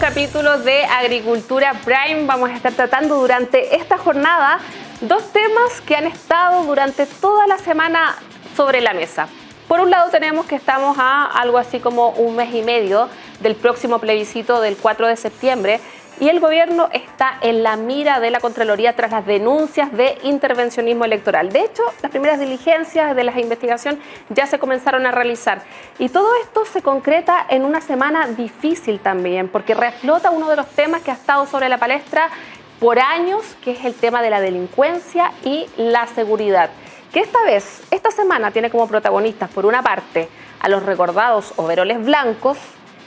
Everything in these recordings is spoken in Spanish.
capítulo de Agricultura Prime. Vamos a estar tratando durante esta jornada dos temas que han estado durante toda la semana sobre la mesa. Por un lado tenemos que estamos a algo así como un mes y medio del próximo plebiscito del 4 de septiembre y el gobierno está en la mira de la Contraloría tras las denuncias de intervencionismo electoral. De hecho, las primeras diligencias de la investigación ya se comenzaron a realizar. Y todo esto se concreta en una semana difícil también, porque reflota uno de los temas que ha estado sobre la palestra por años, que es el tema de la delincuencia y la seguridad. Que esta semana tiene como protagonistas, por una parte, a los recordados overoles blancos,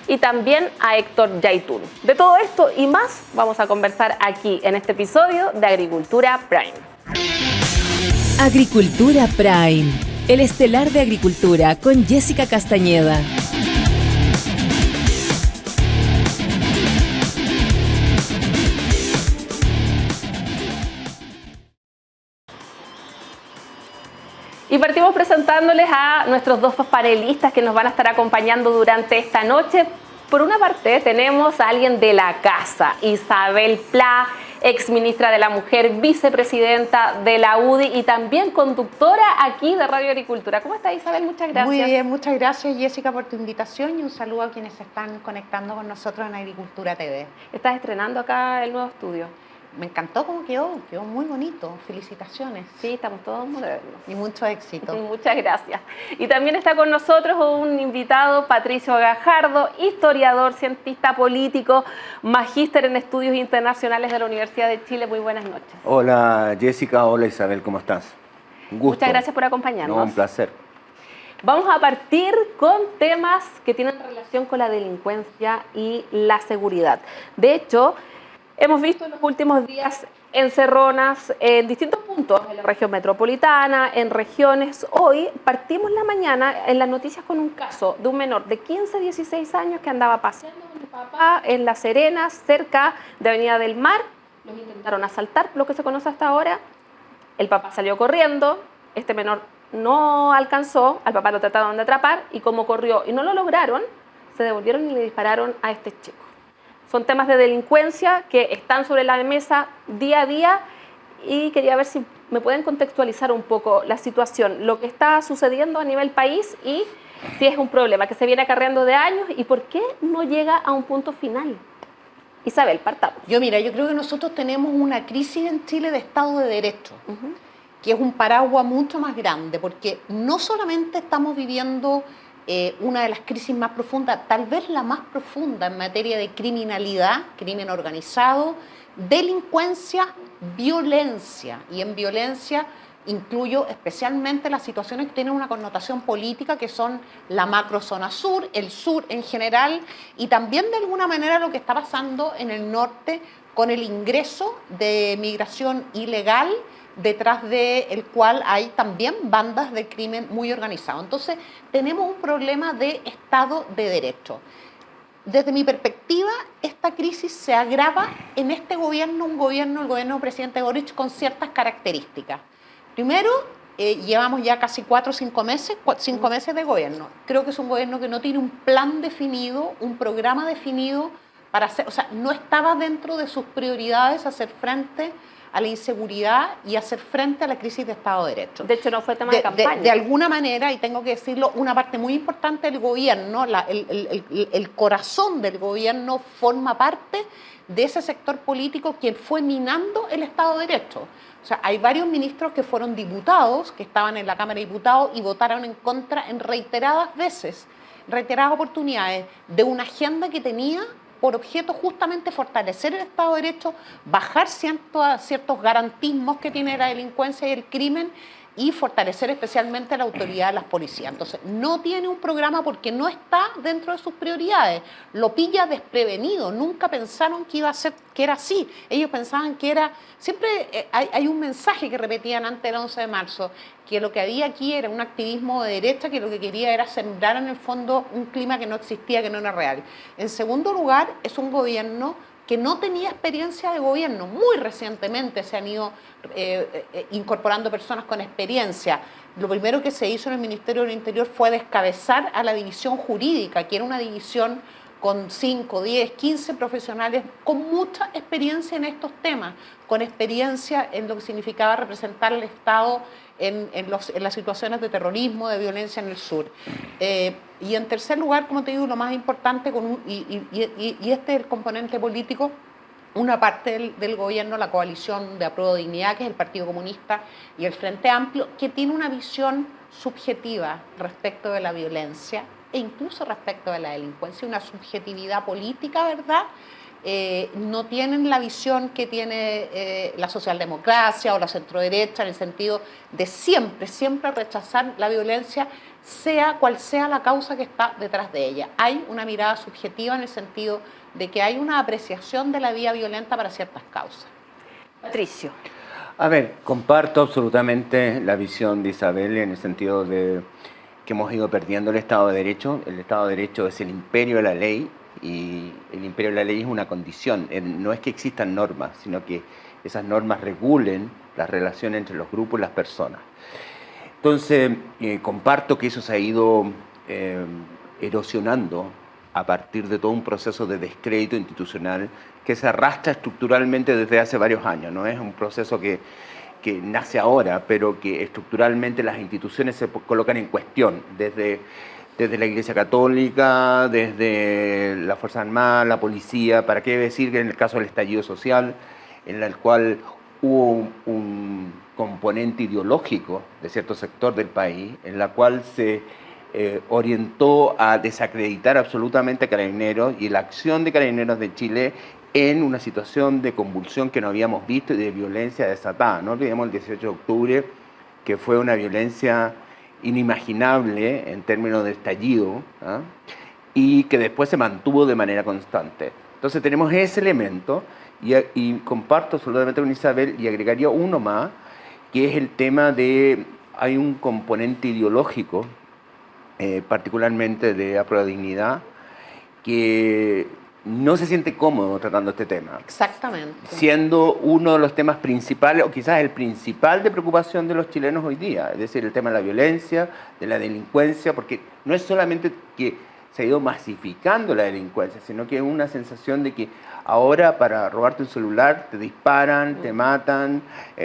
y también a Héctor Yaytún. De todo esto y más vamos a conversar aquí en este episodio de Agricultura Prime. Agricultura Prime, el estelar de Agricultura con Jessica Castañeda. Y partimos presentándoles a nuestros dos panelistas que nos van a estar acompañando durante esta noche. Por una parte tenemos a alguien de la casa, Isabel Pla, exministra de la Mujer, vicepresidenta de la UDI y también conductora aquí de Radio Agricultura. ¿Cómo está, Isabel? Muchas gracias. Muy bien, muchas gracias, Jessica, por tu invitación y un saludo a quienes se están conectando con nosotros en Agricultura TV. Estás estrenando acá el nuevo estudio. Me encantó cómo quedó muy bonito. Felicitaciones. Sí, estamos todos modernos. Y mucho éxito. Muchas gracias. Y también está con nosotros un invitado, Patricio Gajardo, historiador, cientista político, magíster en estudios internacionales de la Universidad de Chile. Muy buenas noches. Hola Jessica, hola Isabel, ¿cómo estás? Un gusto. Muchas gracias por acompañarnos. No, un placer. Vamos a partir con temas que tienen relación con la delincuencia y la seguridad. De hecho, hemos visto en los últimos días encerronas en distintos puntos, en la región metropolitana, en regiones. Hoy partimos la mañana en las noticias con un caso de un menor de 15 a 16 años que andaba paseando con el papá en La Serena, cerca de Avenida del Mar. Los intentaron asaltar, lo que se conoce hasta ahora. El papá salió corriendo, este menor no alcanzó, al papá lo trataron de atrapar y como corrió y no lo lograron, se devolvieron y le dispararon a este chico. Son temas de delincuencia que están sobre la mesa día a día y quería ver si me pueden contextualizar un poco la situación, lo que está sucediendo a nivel país y si es un problema que se viene acarreando de años y por qué no llega a un punto final. Isabel, partamos. Yo creo que nosotros tenemos una crisis en Chile de Estado de Derecho, que es un paraguas mucho más grande, porque no solamente estamos viviendo una de las crisis más profundas, tal vez la más profunda en materia de criminalidad, crimen organizado, delincuencia, violencia. Y en violencia incluyo especialmente las situaciones que tienen una connotación política, que son la macrozona sur, el sur en general, y también de alguna manera lo que está pasando en el norte con el ingreso de migración ilegal, detrás del cual hay también bandas de crimen muy organizado. Entonces, tenemos un problema de Estado de Derecho. Desde mi perspectiva, esta crisis se agrava en este gobierno, el gobierno del presidente Boric, con ciertas características. Primero, llevamos ya casi 4 o 5 meses de gobierno. Creo que es un gobierno que no tiene un plan definido, un programa definido para hacer, o sea, no estaba dentro de sus prioridades hacer frente a la inseguridad y hacer frente a la crisis de Estado de Derecho. De hecho, no fue tema de campaña. De alguna manera, y tengo que decirlo, una parte muy importante del gobierno, el corazón del gobierno forma parte de ese sector político quien fue minando el Estado de Derecho. O sea, hay varios ministros que fueron diputados, que estaban en la Cámara de Diputados y votaron en contra en reiteradas veces, reiteradas oportunidades, de una agenda que tenía por objeto justamente fortalecer el Estado de Derecho, bajar ciertos garantismos que tiene la delincuencia y el crimen y fortalecer especialmente la autoridad de las policías. Entonces, no tiene un programa porque no está dentro de sus prioridades. Lo pilla desprevenido. Nunca pensaron que iba a ser, que era así. Ellos pensaban que era... Siempre hay un mensaje que repetían antes del 11 de marzo, que lo que había aquí era un activismo de derecha, que lo que quería era sembrar en el fondo un clima que no existía, que no era real. En segundo lugar, es un gobierno que no tenía experiencia de gobierno. Muy recientemente se han ido incorporando personas con experiencia. Lo primero que se hizo en el Ministerio del Interior fue descabezar a la división jurídica, que era una división con 5, 10, 15 profesionales con mucha experiencia en estos temas, con experiencia en lo que significaba representar al Estado en las situaciones de terrorismo, de violencia en el sur. Y en tercer lugar, como te digo, lo más importante, y este es el componente político, una parte del gobierno, la coalición de Apruebo Dignidad, que es el Partido Comunista y el Frente Amplio, que tiene una visión subjetiva respecto de la violencia e incluso respecto de la delincuencia, una subjetividad política, ¿verdad? No tienen la visión que tiene la socialdemocracia o la centroderecha, en el sentido de siempre rechazar la violencia, sea cual sea la causa que está detrás de ella. Hay una mirada subjetiva en el sentido de que hay una apreciación de la vía violenta para ciertas causas. Patricio. A ver, comparto absolutamente la visión de Isabel en el sentido de que hemos ido perdiendo el Estado de Derecho. El Estado de Derecho es el imperio de la ley y el imperio de la ley es una condición. No es que existan normas, sino que esas normas regulen las relaciones entre los grupos y las personas. Entonces, comparto que eso se ha ido erosionando a partir de todo un proceso de descrédito institucional que se arrastra estructuralmente desde hace varios años. No es un proceso que nace ahora, pero que estructuralmente las instituciones se colocan en cuestión, desde la Iglesia Católica, desde la Fuerza Armada, la policía, para qué decir que en el caso del estallido social, en el cual hubo un componente ideológico de cierto sector del país, en la cual se orientó a desacreditar absolutamente a Carabineros y la acción de Carabineros de Chile en una situación de convulsión que no habíamos visto y de violencia desatada. No olvidemos el 18 de octubre, que fue una violencia inimaginable en términos de estallido, ¿ah? Y que después se mantuvo de manera constante. Entonces tenemos ese elemento y comparto absolutamente con Isabel y agregaría uno más, que es el tema de, hay un componente ideológico, particularmente de Apruebo Dignidad, que no se siente cómodo tratando este tema. Exactamente. Siendo uno de los temas principales, o quizás el principal de preocupación de los chilenos hoy día, es decir, el tema de la violencia, de la delincuencia, porque no es solamente que se ha ido masificando la delincuencia, sino que es una sensación de que ahora para robarte un celular te disparan, te matan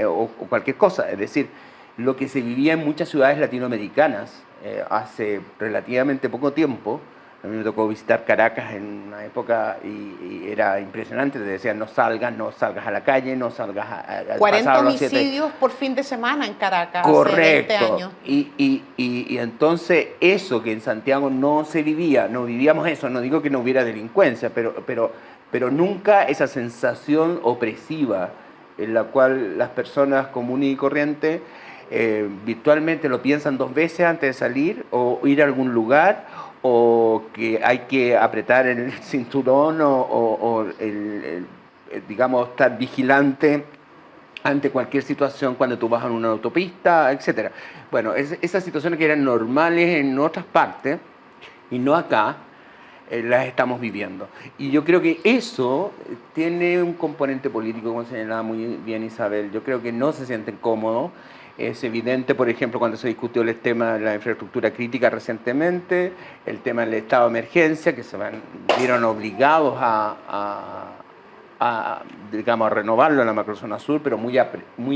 o cualquier cosa. Es decir, lo que se vivía en muchas ciudades latinoamericanas hace relativamente poco tiempo. A mí me tocó visitar Caracas en una época y era impresionante. Te decían, no salgas a la calle, no salgas a 40 homicidios por fin de semana en Caracas. Correcto. Hace 20 años. Y entonces eso que en Santiago no se vivía, no vivíamos eso, no digo que no hubiera delincuencia, pero nunca esa sensación opresiva en la cual las personas comunes y corrientes virtualmente lo piensan dos veces antes de salir o ir a algún lugar, o que hay que apretar el cinturón o digamos, estar vigilante ante cualquier situación cuando tú vas a una autopista, etc. Bueno, esas situaciones que eran normales en otras partes y no acá, las estamos viviendo. Y yo creo que eso tiene un componente político, como señalaba muy bien Isabel. Yo creo que no se sienten cómodos. Es evidente, por ejemplo, cuando se discutió el tema de la infraestructura crítica recientemente, el tema del estado de emergencia, que se vieron obligados digamos, a renovarlo en la macrozona sur, pero muy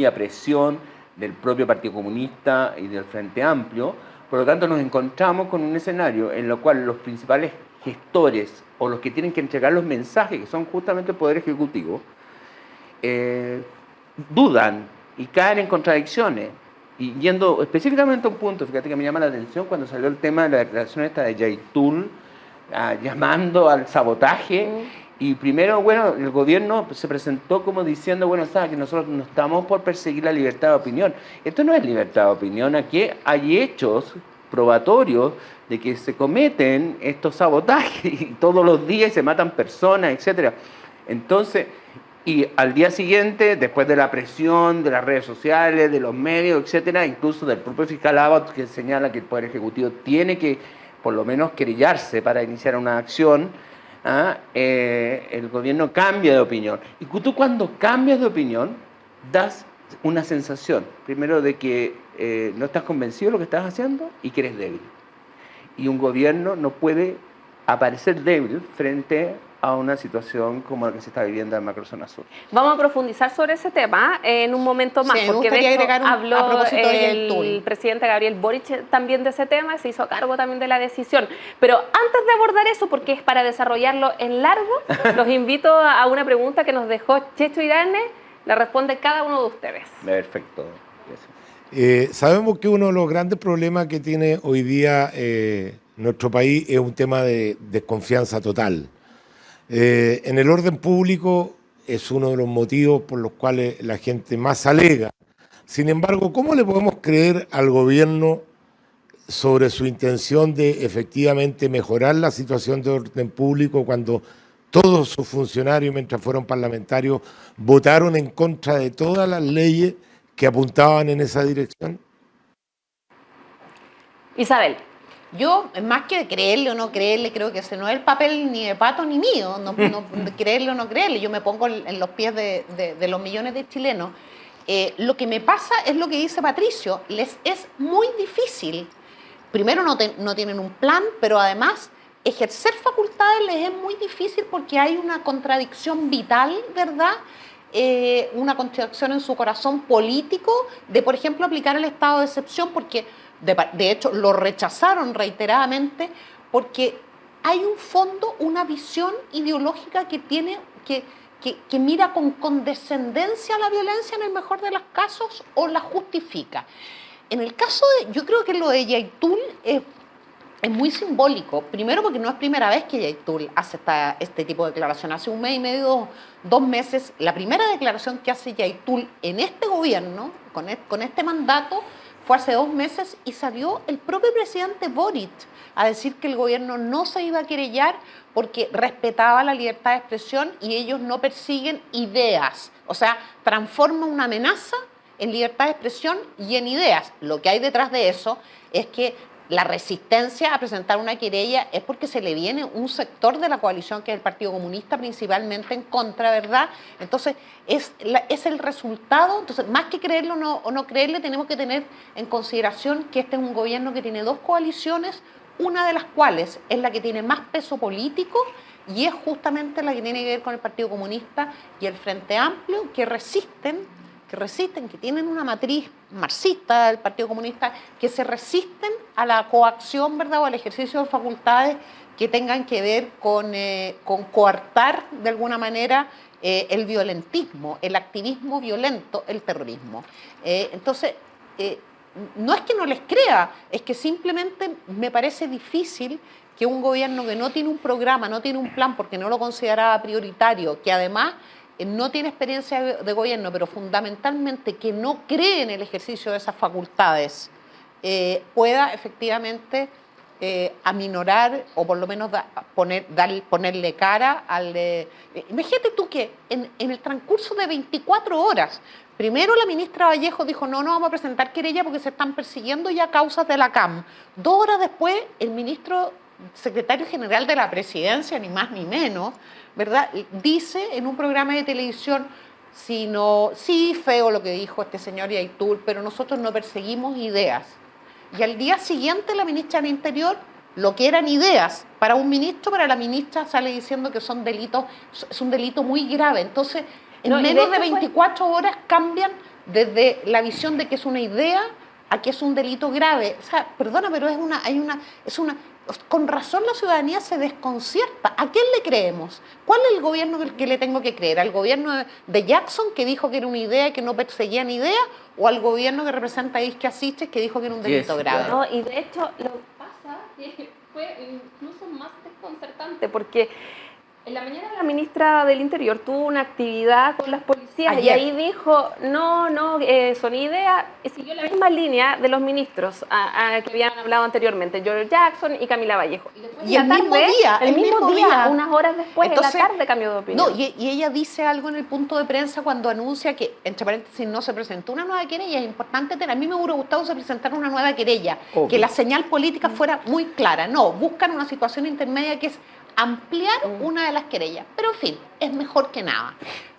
a presión del propio Partido Comunista y del Frente Amplio. Por lo tanto, nos encontramos con un escenario en el cual los principales gestores o los que tienen que entregar los mensajes, que son justamente el Poder Ejecutivo, dudan y caen en contradicciones. Y yendo específicamente a un punto, fíjate que me llama la atención cuando salió el tema de la declaración esta de Yaitul, llamando al sabotaje. Y primero, bueno, el gobierno se presentó como diciendo, bueno, sabe que nosotros no estamos por perseguir la libertad de opinión. Esto no es libertad de opinión, aquí hay hechos probatorios de que se cometen estos sabotajes y todos los días se matan personas, etc. Entonces, y al día siguiente, después de la presión de las redes sociales, de los medios, etcétera, incluso del propio fiscal Abbott, que señala que el Poder Ejecutivo tiene que, por lo menos, querellarse para iniciar una acción, el gobierno cambia de opinión. Y tú, cuando cambias de opinión, das una sensación, primero, de que no estás convencido de lo que estás haciendo y que eres débil. Y un gobierno no puede aparecer débil frente a una situación como la que se está viviendo en Macrozona Sur. Vamos a profundizar sobre ese tema en un momento más, Sí, me porque de gustaría hecho agregar a habló propósito de el Yaitul. presidente Gabriel Boric también de ese tema, se hizo cargo también de la decisión. Pero antes de abordar eso, porque es para desarrollarlo en largo, los invito a una pregunta que nos dejó Checho Irane, la responde cada uno de ustedes. Perfecto. Sabemos que uno de los grandes problemas que tiene hoy día nuestro país es un tema de desconfianza total. En el orden público es uno de los motivos por los cuales la gente más alega. Sin embargo, ¿cómo le podemos creer al gobierno sobre su intención de efectivamente mejorar la situación de orden público cuando todos sus funcionarios, mientras fueron parlamentarios, votaron en contra de todas las leyes que apuntaban en esa dirección? Isabel. Yo, más que creerle o no creerle, creo que ese no es el papel ni de Pato ni mío, no creerle o no creerle. Yo me pongo en los pies de los millones de chilenos. Lo que me pasa es lo que dice Patricio, les es muy difícil. Primero no tienen un plan, pero además ejercer facultades les es muy difícil porque hay una contradicción vital, ¿verdad? Una contradicción en su corazón político de, por ejemplo, aplicar el estado de excepción, porque de hecho lo rechazaron reiteradamente, porque hay un fondo, una visión ideológica que tiene que mira con condescendencia a la violencia en el mejor de los casos o la justifica. En el caso yo creo que lo de Yaitul es muy simbólico. Primero porque no es primera vez que Yaitul hace este tipo de declaración. Hace un mes y medio, 2 meses, la primera declaración que hace Yaitul en este gobierno, con este mandato, fue hace 2 meses y salió el propio presidente Boric a decir que el gobierno no se iba a querellar porque respetaba la libertad de expresión y ellos no persiguen ideas. O sea, transforma una amenaza en libertad de expresión y en ideas. Lo que hay detrás de eso es que la resistencia a presentar una querella es porque se le viene un sector de la coalición, que es el Partido Comunista, principalmente en contra, ¿verdad? Entonces, es el resultado. Entonces, más que creerlo o no creerle, tenemos que tener en consideración que este es un gobierno que tiene 2 coaliciones, una de las cuales es la que tiene más peso político y es justamente la que tiene que ver con el Partido Comunista y el Frente Amplio, que resisten, que tienen una matriz marxista del Partido Comunista, que se resisten a la coacción, ¿verdad?, o al ejercicio de facultades que tengan que ver con coartar de alguna manera el violentismo, el activismo violento, el terrorismo. Entonces, no es que no les crea, es que simplemente me parece difícil que un gobierno que no tiene un programa, no tiene un plan porque no lo consideraba prioritario, que además no tiene experiencia de gobierno, pero fundamentalmente que no cree en el ejercicio de esas facultades, pueda efectivamente aminorar o por lo menos ponerle cara al... Imagínate tú que en el transcurso de 24 horas, primero la ministra Vallejo dijo no vamos a presentar querella porque se están persiguiendo ya causas de la CAM. 2 horas después, el ministro secretario general de la presidencia, ni más ni menos, ¿verdad?, dice en un programa de televisión, sí, feo lo que dijo este señor Yaitul, pero nosotros no perseguimos ideas. Y al día siguiente la ministra del Interior, lo que eran ideas para un ministro, para la ministra sale diciendo que son delitos, es un delito muy grave. Entonces, en menos de 24 horas cambian desde la visión de que es una idea a que es un delito grave. O sea, perdona, pero con razón la ciudadanía se desconcierta. ¿A quién le creemos? ¿Cuál es el gobierno que le tengo que creer? ¿Al gobierno de Jackson, que dijo que era una idea y que no perseguían ideas? ¿O al gobierno que representa a Isque Asiches, que dijo que era un delito grave? No, y de hecho lo que pasa que fue incluso más desconcertante, porque en la mañana la ministra del Interior tuvo una actividad con las policías y ahí dijo, son ideas, y siguió la misma línea de los ministros que habían hablado anteriormente, George Jackson y Camila Vallejo. Y el mismo día, unas horas después, entonces, en la tarde cambió de opinión. No, y ella dice algo en el punto de prensa cuando anuncia que, entre paréntesis, no se presentó una nueva querella. Es importante tener, a mí me hubiera gustado se presentara una nueva querella, que la señal política fuera muy clara. No, buscan una situación intermedia que es ampliar una de las querellas, pero en fin, es mejor que nada.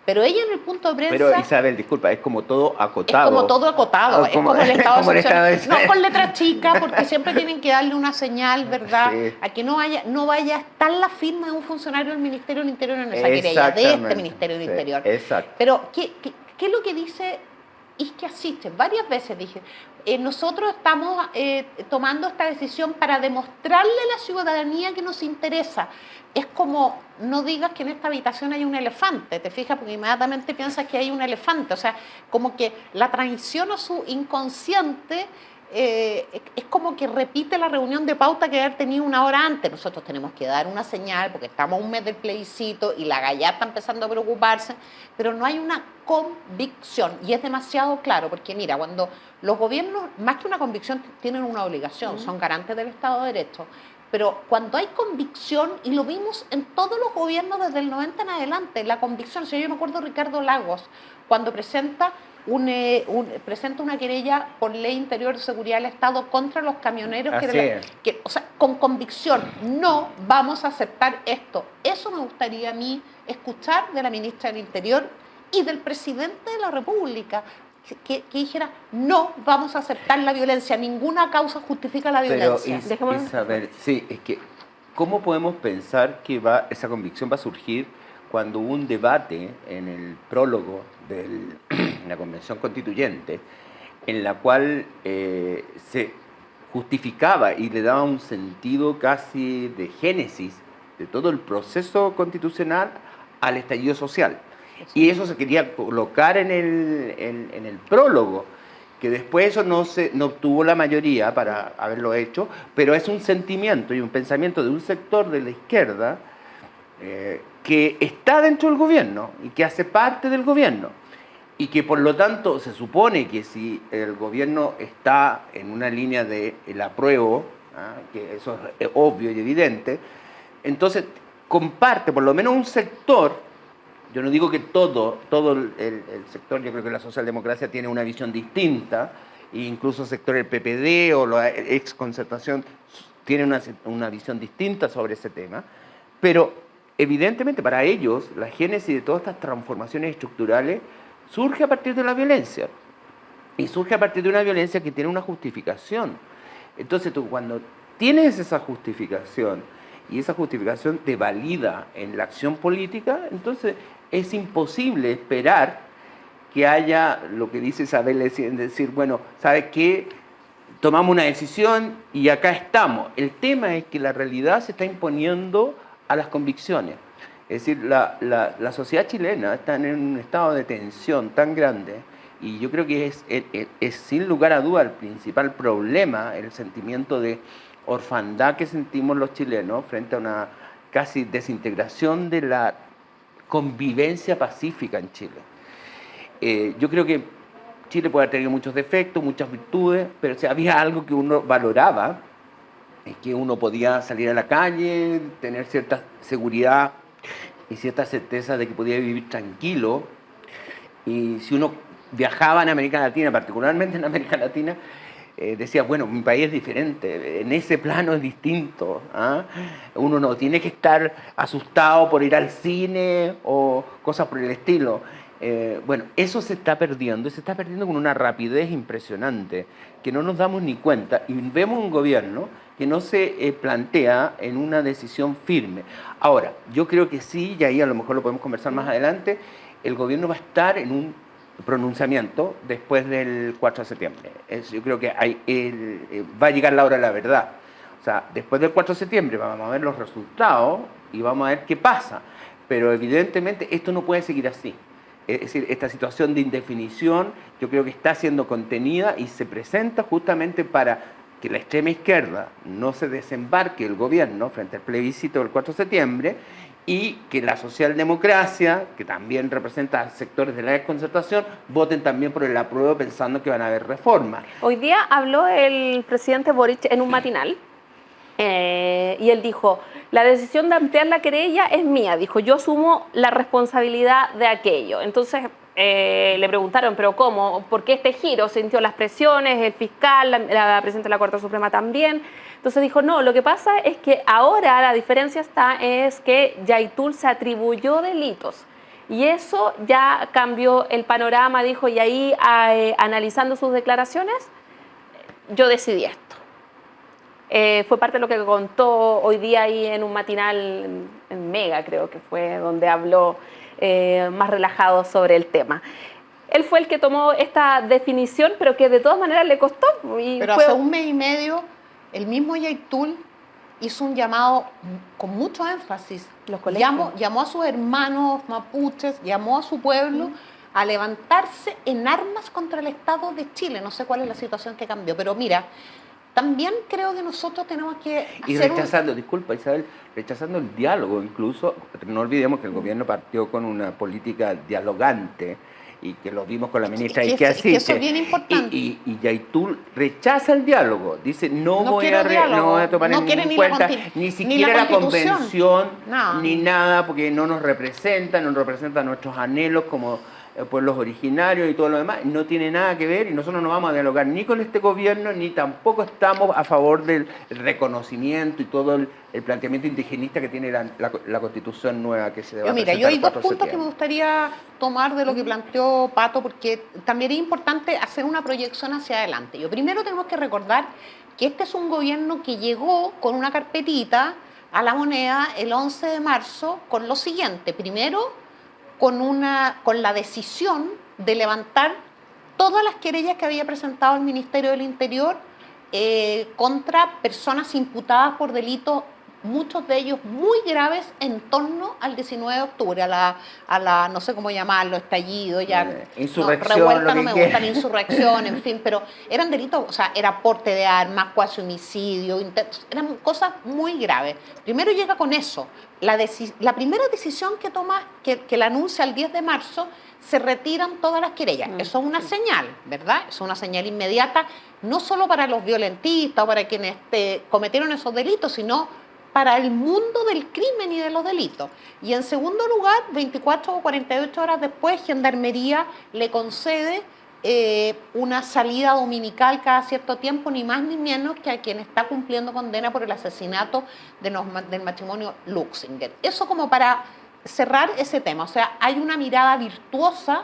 Pero ella en el punto de prensa... Pero Isabel, disculpa, es como todo acotado. Es como todo acotado, es como el Estado como el Estado de Excepción. No con letras chicas, porque siempre tienen que darle una señal, ¿verdad? Sí. A que no vaya a estar la firma de un funcionario del Ministerio del Interior en esa querella, de este Ministerio del Interior. Exacto. Pero, ¿qué es lo que dice Isquia Siches? Varias veces dije, nosotros estamos tomando esta decisión para demostrarle a la ciudadanía que nos interesa. Es como, no digas que en esta habitación hay un elefante, ¿te fijas? Porque inmediatamente piensas que hay un elefante. O sea, como que la traición a su inconsciente es como que repite la reunión de pauta que haber tenido una hora antes. Nosotros tenemos que dar una señal porque estamos a un mes del plebiscito y la gallá está empezando a preocuparse, pero no hay una convicción y es demasiado claro, porque mira, cuando los gobiernos, más que una convicción, tienen una obligación, son garantes del Estado de Derecho, pero cuando hay convicción, y lo vimos en todos los gobiernos desde el 90 en adelante, la convicción, yo me acuerdo de Ricardo Lagos, cuando presenta una querella por ley interior de seguridad del Estado contra los camioneros o sea, con convicción, no vamos a aceptar esto. Eso me gustaría a mí escuchar de la ministra del Interior y del presidente de la República, que dijera, no vamos a aceptar la violencia, ninguna causa justifica la violencia. Pero Isabel, sí, es que ¿cómo podemos pensar que esa convicción va a surgir cuando hubo un debate en el prólogo de la Convención Constituyente, en la cual se justificaba y le daba un sentido casi de génesis de todo el proceso constitucional al estallido social? Y eso se quería colocar en el prólogo, que después eso no obtuvo la mayoría para haberlo hecho, pero es un sentimiento y un pensamiento de un sector de la izquierda que está dentro del gobierno y que hace parte del gobierno y que por lo tanto se supone que si el gobierno está en una línea de el apruebo, que eso es obvio y evidente, entonces comparte por lo menos un sector. Yo no digo que todo el sector, yo creo que la socialdemocracia tiene una visión distinta, e incluso el sector del PPD o la exconcertación tiene una visión distinta sobre ese tema, pero evidentemente para ellos la génesis de todas estas transformaciones estructurales surge a partir de la violencia, y surge a partir de una violencia que tiene una justificación. Entonces tú cuando tienes esa justificación, y esa justificación te valida en la acción política, entonces es imposible esperar que haya lo que dice Isabel, decir, bueno, ¿sabes qué? Tomamos una decisión y acá estamos. El tema es que la realidad se está imponiendo a las convicciones. Es decir, la sociedad chilena está en un estado de tensión tan grande, y yo creo que es sin lugar a duda el principal problema, el sentimiento de orfandad que sentimos los chilenos frente a una casi desintegración de la convivencia pacífica en Chile. Yo creo que Chile puede haber tenido muchos defectos, muchas virtudes, pero si había algo que uno valoraba, es que uno podía salir a la calle, tener cierta seguridad y cierta certeza de que podía vivir tranquilo. Y si uno viajaba en América Latina, particularmente en América Latina, decía, bueno, mi país es diferente, en ese plano es distinto. Uno no tiene que estar asustado por ir al cine o cosas por el estilo. Bueno, eso se está perdiendo, y se está perdiendo con una rapidez impresionante, que no nos damos ni cuenta, y vemos un gobierno que no se plantea en una decisión firme. Ahora, yo creo que sí, y ahí a lo mejor lo podemos conversar más adelante, el gobierno va a estar en un pronunciamiento después del 4 de septiembre. Yo creo que va a llegar la hora de la verdad. O sea, después del 4 de septiembre vamos a ver los resultados y vamos a ver qué pasa. Pero evidentemente esto no puede seguir así. Es decir, esta situación de indefinición yo creo que está siendo contenida y se presenta justamente para que la extrema izquierda no se desembarque el gobierno frente al plebiscito del 4 de septiembre y que la socialdemocracia, que también representa sectores de la desconcertación, voten también por el apruebo pensando que van a haber reformas. Hoy día habló el presidente Boric en un matinal y él dijo, la decisión de ampliar la querella es mía, dijo, yo asumo la responsabilidad de aquello. Entonces le preguntaron, ¿pero cómo? ¿Por qué este giro? ¿Sintió las presiones? ¿El fiscal? ¿La presidenta de la Corte Suprema también? Entonces dijo, no, lo que pasa es que ahora la diferencia es que Yaitul se atribuyó delitos Y eso ya cambió el panorama, dijo, y ahí analizando sus declaraciones, yo decidí esto. Fue parte de lo que contó hoy día ahí en un matinal en Mega, creo que fue, donde habló más relajado sobre el tema. Él fue el que tomó esta definición, pero que de todas maneras le costó. Pero hace un mes y medio, el mismo Yaitul hizo un llamado con mucho énfasis. Llamó a sus hermanos mapuches, llamó a su pueblo a levantarse en armas contra el Estado de Chile. No sé cuál es la situación que cambió, pero mira, también creo que nosotros tenemos que y rechazando, disculpa Isabel, rechazando el diálogo incluso. No olvidemos que el gobierno partió con una política dialogante y que lo vimos con la ministra Ique Asís. Eso es bien importante. Y Yaitul rechaza el diálogo, dice no voy a tomar en cuenta ni siquiera la convención ni nada, porque no nos representa nuestros anhelos como pueblos originarios y todo lo demás, no tiene nada que ver, y nosotros no vamos a dialogar ni con este gobierno, ni tampoco estamos a favor del reconocimiento y todo el planteamiento indigenista que tiene la Constitución nueva que se debe presentar. Mira, yo hay dos puntos que me gustaría tomar de lo que planteó Pato, porque también es importante hacer una proyección hacia adelante. Primero tenemos que recordar que este es un gobierno que llegó con una carpetita a la moneda el 11 de marzo con lo siguiente. Primero, con la decisión de levantar todas las querellas que había presentado el Ministerio del Interior contra personas imputadas por delitos, muchos de ellos muy graves, en torno al 19 de octubre, a la no sé cómo llamarlo, estallido, insurrección, revuelta no me gusta, insurrección, en fin, pero eran delitos, o sea, era porte de armas, cuasi homicidio, eran cosas muy graves. Primero llega con eso. La primera decisión que toma, que la anuncia el 10 de marzo, se retiran todas las querellas. Eso es una señal, ¿verdad? Es una señal inmediata, no solo para los violentistas o para quienes cometieron esos delitos, sino para el mundo del crimen y de los delitos. Y en segundo lugar, 24 o 48 horas después, Gendarmería le concede una salida dominical cada cierto tiempo, ni más ni menos que a quien está cumpliendo condena por el asesinato del matrimonio Luxinger. Eso como para cerrar ese tema. O sea, hay una mirada virtuosa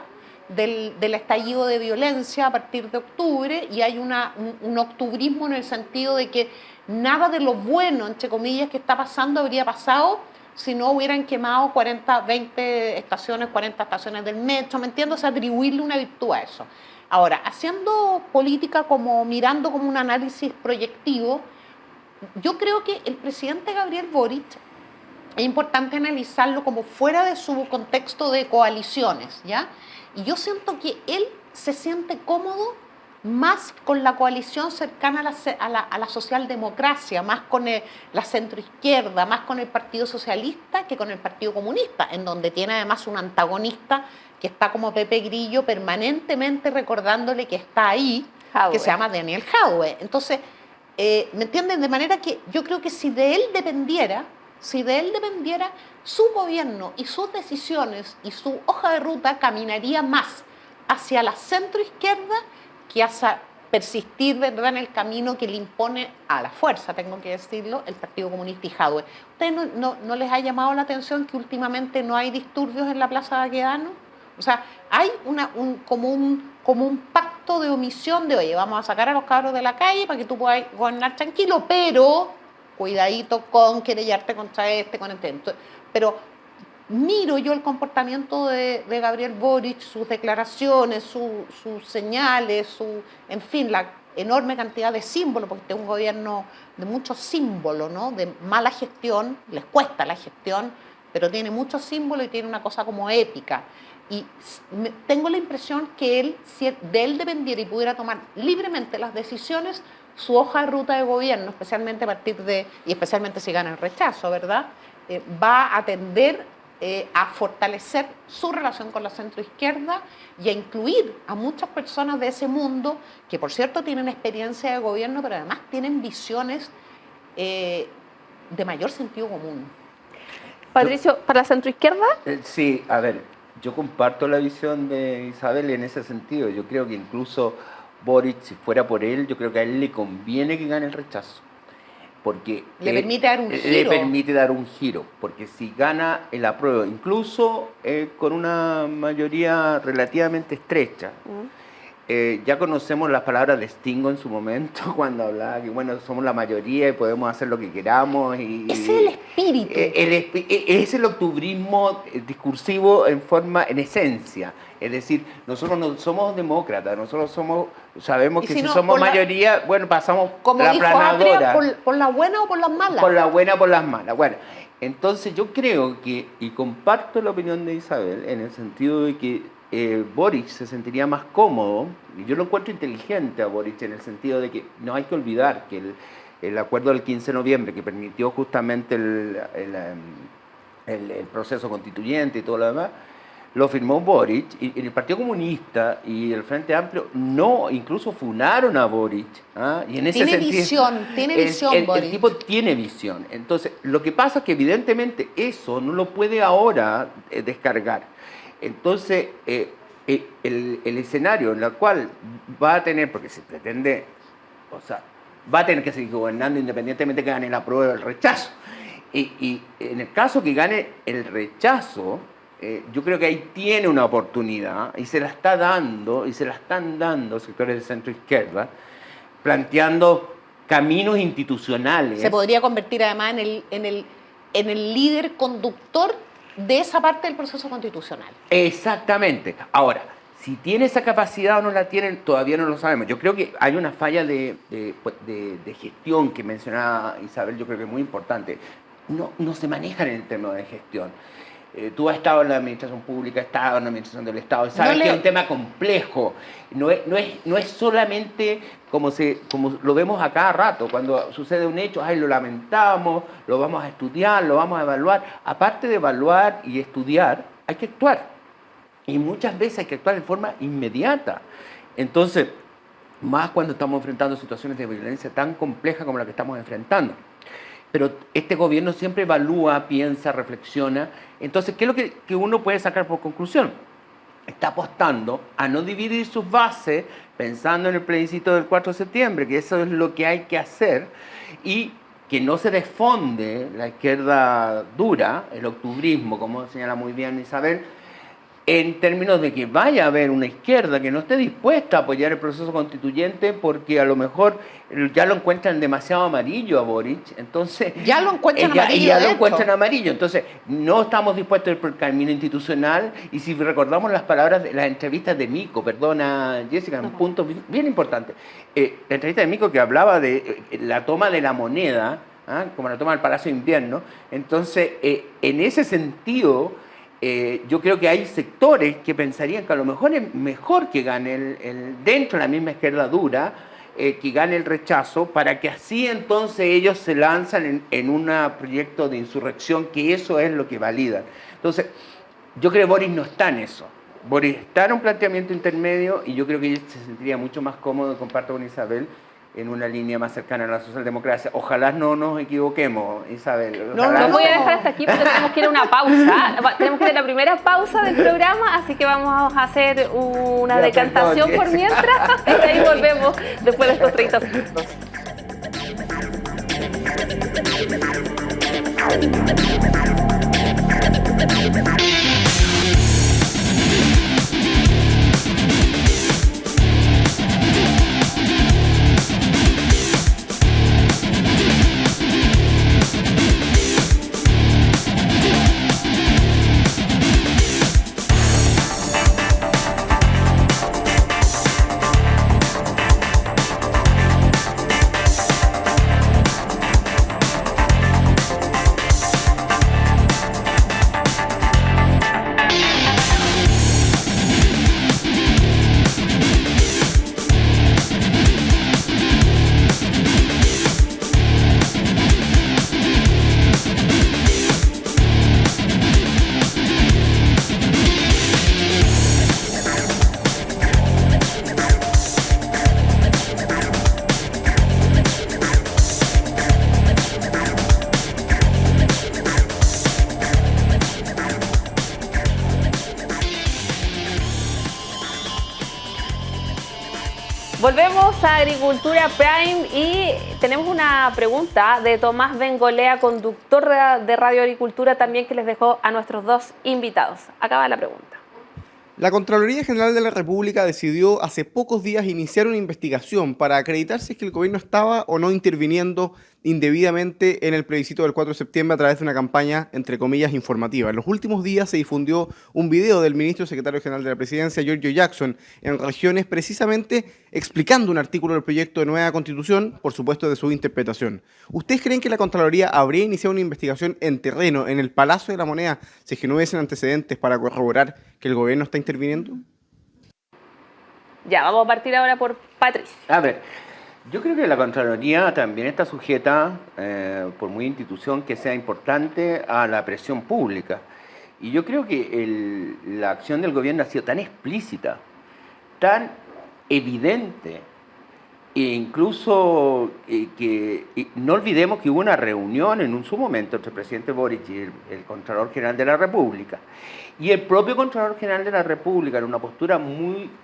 del estallido de violencia a partir de octubre, y hay un octubrismo en el sentido de que nada de lo bueno, entre comillas, que está pasando habría pasado si no hubieran quemado 20 estaciones, 40 estaciones del metro, ¿me entiendes? O sea, atribuirle una virtud a eso. Ahora, haciendo política mirando como un análisis proyectivo, yo creo que el presidente Gabriel Boric es importante analizarlo como fuera de su contexto de coaliciones, ¿ya? Y yo siento que él se siente cómodo más con la coalición cercana a la socialdemocracia, más con la centroizquierda, más con el Partido Socialista que con el Partido Comunista, en donde tiene además un antagonista que está como Pepe Grillo permanentemente recordándole que está ahí, que se llama Daniel Jadwe. Entonces, ¿me entienden? De manera que yo creo que si de él dependiera, su gobierno y sus decisiones y su hoja de ruta caminaría más hacia la centroizquierda que hacia persistir, ¿verdad?, en el camino que le impone a la fuerza, tengo que decirlo, el Partido Comunista y Jadwe. ¿Ustedes no les ha llamado la atención que últimamente no hay disturbios en la Plaza Baquedano? O sea, hay como un pacto de omisión de, oye, vamos a sacar a los cabros de la calle para que tú puedas gobernar tranquilo, pero cuidadito con querellarte contra con este. Pero miro yo el comportamiento de Gabriel Boric, sus declaraciones, sus señales, en fin, la enorme cantidad de símbolos, porque es un gobierno de muchos símbolos, ¿no? De mala gestión, les cuesta la gestión, pero tiene muchos símbolos y tiene una cosa como épica. Y tengo la impresión que si de él dependiera y pudiera tomar libremente las decisiones, su hoja de ruta de gobierno, especialmente a partir y especialmente si gana el rechazo, ¿verdad?, va a tender a fortalecer su relación con la centroizquierda y a incluir a muchas personas de ese mundo que, por cierto, tienen experiencia de gobierno, pero además tienen visiones de mayor sentido común. Patricio, ¿para la centroizquierda? Sí, a ver, yo comparto la visión de Isabel en ese sentido. Yo creo que incluso Boric, si fuera por él, yo creo que a él le conviene que gane el rechazo. porque le permite dar un le giro. permite dar un giro, porque si gana el apruebo, incluso con una mayoría relativamente estrecha, ya conocemos las palabras de Stingo en su momento, cuando hablaba que, bueno, somos la mayoría y podemos hacer lo que queramos. Ese es el espíritu. Es el octubrismo discursivo en esencia. Es decir, nosotros no somos demócratas, nosotros sabemos que si somos mayoría, bueno, pasamos como la dijo planadora. Atria, ¿por la buena o por las malas? Por la buena o por las malas. Bueno, entonces yo creo que, y comparto la opinión de Isabel, en el sentido de que Boric se sentiría más cómodo, y yo lo encuentro inteligente a Boric en el sentido de que no hay que olvidar que el acuerdo del 15 de noviembre que permitió justamente el proceso constituyente y todo lo demás, lo firmó Boric, y el Partido Comunista y el Frente Amplio incluso funaron a Boric. Y en ese sentido, tiene visión Boric. El tipo tiene visión. Entonces, lo que pasa es que evidentemente eso no lo puede ahora descargar. Entonces, el escenario en el cual va a tener, porque se pretende, o sea, va a tener que seguir gobernando independientemente que gane el apruebo o el rechazo. Y en el caso que gane el rechazo, yo creo que ahí tiene una oportunidad y se la está dando, y se la están dando sectores de centro izquierda, planteando caminos institucionales. Se podría convertir además en el líder conductor de esa parte del proceso constitucional. Exactamente. Ahora, si tiene esa capacidad o no la tiene, todavía no lo sabemos. Yo creo que hay una falla de gestión que mencionaba Isabel, yo creo que es muy importante. No se manejan en términos de gestión. Tú has estado en la administración pública, has estado en la administración del Estado, y sabes que es un tema complejo. No es solamente como lo vemos a cada rato, cuando sucede un hecho, lo lamentamos, lo vamos a estudiar, lo vamos a evaluar. Aparte de evaluar y estudiar, hay que actuar. Y muchas veces hay que actuar de forma inmediata. Entonces, más cuando estamos enfrentando situaciones de violencia tan complejas como la que estamos enfrentando. Pero este gobierno siempre evalúa, piensa, reflexiona. Entonces, ¿qué es lo que uno puede sacar por conclusión? Está apostando a no dividir sus bases pensando en el plebiscito del 4 de septiembre, que eso es lo que hay que hacer, y que no se desfonde la izquierda dura, el octubrismo, como señala muy bien Isabel, en términos de que vaya a haber una izquierda que no esté dispuesta a apoyar el proceso constituyente porque a lo mejor ya lo encuentran demasiado amarillo a Boric, entonces... Ya lo encuentran amarillo, ya lo encuentran amarillo, entonces no estamos dispuestos a ir por el camino institucional, y si recordamos las palabras de las entrevistas de Mico, perdona Jessica, un punto bien importante, la entrevista de Mico que hablaba de la toma de la moneda, como la toma del Palacio de Invierno, entonces en ese sentido... yo creo que hay sectores que pensarían que a lo mejor es mejor que gane dentro de la misma izquierda dura, que gane el rechazo, para que así entonces ellos se lanzan en un proyecto de insurrección, que eso es lo que validan. Entonces, yo creo que Boric no está en eso. Boric está en un planteamiento intermedio, y yo creo que ella se sentiría mucho más cómodo, comparto con Isabel, en una línea más cercana a la socialdemocracia. Ojalá no nos equivoquemos, Isabel. No voy a dejar hasta aquí porque tenemos que ir a una pausa. Tenemos que ir a la primera pausa del programa, así que vamos a hacer una decantación por mientras, y ahí volvemos después de estos 30 segundos. Volvemos a Agricultura Prime y tenemos una pregunta de Tomás Bengolea, conductor de Radio Agricultura, también, que les dejó a nuestros dos invitados. Acaba la pregunta. La Contraloría General de la República decidió hace pocos días iniciar una investigación para acreditar si es que el gobierno estaba o no interviniendo indebidamente en el plebiscito del 4 de septiembre a través de una campaña, entre comillas, informativa. En los últimos días se difundió un video del ministro secretario general de la Presidencia, Giorgio Jackson, en Regiones, precisamente explicando un artículo del proyecto de nueva Constitución, por supuesto de su interpretación. ¿Ustedes creen que la Contraloría habría iniciado una investigación en terreno, en el Palacio de la Moneda, si es que no hubiesen antecedentes para corroborar que el gobierno está interviniendo? Ya, vamos a partir ahora por Patricio. A ver, yo creo que la Contraloría también está sujeta, por muy institución que sea importante, a la presión pública. Y yo creo que la acción del gobierno ha sido tan explícita, tan evidente, e incluso que no olvidemos que hubo una reunión en su momento entre el presidente Boric y el Contralor General de la República. Y el propio Contralor General de la República, en una postura